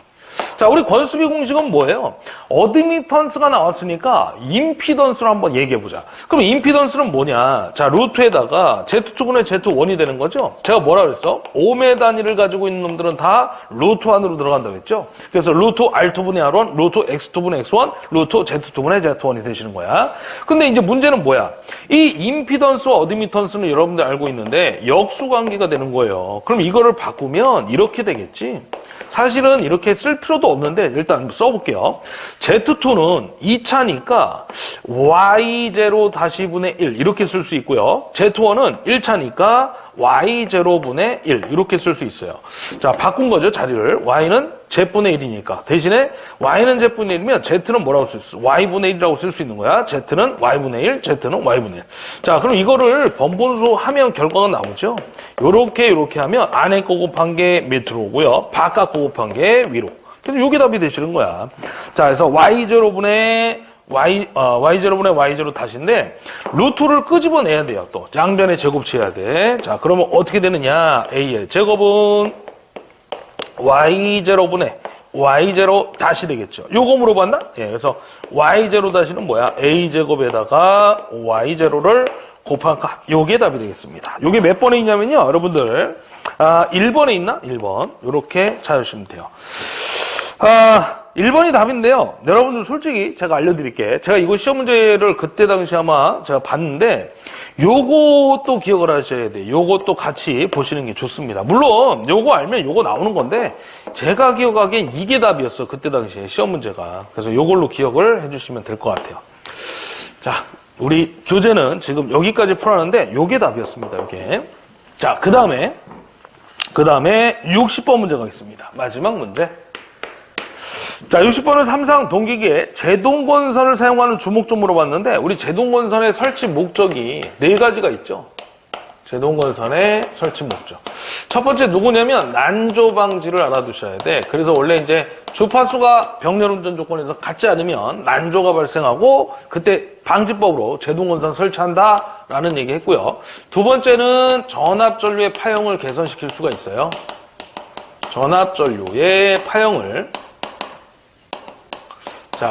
자, 우리 권수비 공식은 뭐예요? 어드미턴스가 나왔으니까 임피던스를 한번 얘기해보자. 그럼 임피던스는 뭐냐? 자, 루트에다가 Z2분의 Z1이 되는 거죠? 제가 뭐라 그랬어? 5m 단위를 가지고 있는 놈들은 다 루트 안으로 들어간다고 했죠? 그래서 루트 R2분의 R1, 루트 X2분의 X1, 루트 Z2분의 Z1이 되시는 거야. 근데 이제 문제는 뭐야? 이 임피던스와 어드미턴스는 여러분들 알고 있는데 역수관계가 되는 거예요. 그럼 이거를 바꾸면 이렇게 되겠지? 사실은 이렇게 쓸 필요도 없는데 일단 써볼게요. Z2는 2차니까 Y0-분의 1 이렇게 쓸 수 있고요. Z1은 1차니까 Y0분의 1 이렇게 쓸 수 있어요. 자, 바꾼 거죠, 자리를. Y는 Z분의 1이니까. 대신에 Y는 Z분의 1이면 Z는 뭐라고 쓸 수 있어? Y분의 1이라고 쓸 수 있는 거야. Z는 Y분의 1, Z는 Y분의 1. 자, 그럼 이거를 번분수 하면 결과가 나오죠. 요렇게 하면 안에 거 곱한 게 밑으로 오고요. 바깥 거 곱한 게 위로. 그래서 요게 답이 되시는 거야. 자, 그래서 Y0분의 Y0분의 Y0 다시인데 루트를 끄집어내야 돼요. 또 양변에 제곱치해야 돼. 자, 그러면 어떻게 되느냐? A의 제곱은 Y0분의 Y0 다시 되겠죠. 요거 물어봤나? 예, 그래서 Y0 다시는 뭐야? A제곱에다가 Y0를 곱한 값. 요게 답이 되겠습니다. 요게 몇 번에 있냐면요. 여러분들 1번에 있나? 1번. 요렇게 찾으시면 돼요. 1번이 답인데요. 여러분들 솔직히 제가 알려드릴게. 제가 이거 시험 문제를 그때 당시 아마 제가 봤는데 요것도 기억을 하셔야 돼요. 요것도 같이 보시는 게 좋습니다. 물론 요거 알면 요거 나오는 건데 제가 기억하기엔 이게 답이었어. 그때 당시에 시험 문제가. 그래서 요걸로 기억을 해주시면 될 것 같아요. 자, 우리 교재는 지금 여기까지 풀었는데 요게 답이었습니다. 요게. 자, 그 다음에 60번 문제 가겠습니다. 마지막 문제. 자, 60번은 삼상 동기기에 제동건선을 사용하는 주목 좀 물어봤는데 우리 제동건선의 설치 목적이 4가지가 있죠. 제동건선의 설치 목적. 첫 번째 누구냐면 난조 방지를 알아두셔야 돼. 그래서 원래 이제 주파수가 병렬 운전 조건에서 같지 않으면 난조가 발생하고 그때 방지법으로 제동건선 설치한다라는 얘기 했고요. 두 번째는 전압전류의 파형을 개선시킬 수가 있어요. 전압전류의 파형을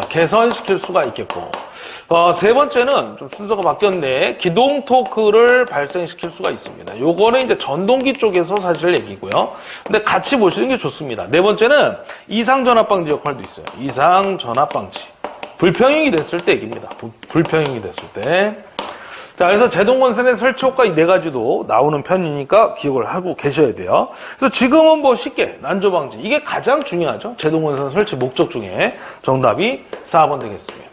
개선시킬 수가 있겠고, 세 번째는 좀 순서가 바뀌었는데 기동 토크를 발생시킬 수가 있습니다. 요거는 이제 전동기 쪽에서 사실 얘기고요. 근데 같이 보시는 게 좋습니다. 네 번째는 이상 전압 방지 역할도 있어요. 이상 전압 방지. 불평형이 됐을 때 얘기입니다. 불평형이 됐을 때. 자, 그래서 제동건선의 설치 효과 이 4가지도 나오는 편이니까 기억을 하고 계셔야 돼요. 그래서 지금은 뭐 쉽게 난조 방지 이게 가장 중요하죠. 제동건선 설치 목적 중에 정답이 4번 되겠습니다.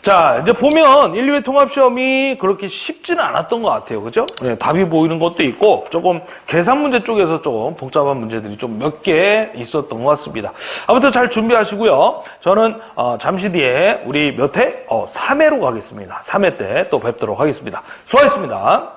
자, 이제 보면 1, 2회 통합시험이 그렇게 쉽지는 않았던 것 같아요. 그죠? 네, 답이 보이는 것도 있고 조금 계산 문제 쪽에서 조금 복잡한 문제들이 좀 몇 개 있었던 것 같습니다. 아무튼 잘 준비하시고요. 저는 잠시 뒤에 우리 몇 회? 3회로 가겠습니다. 3회 때 또 뵙도록 하겠습니다. 수고하셨습니다.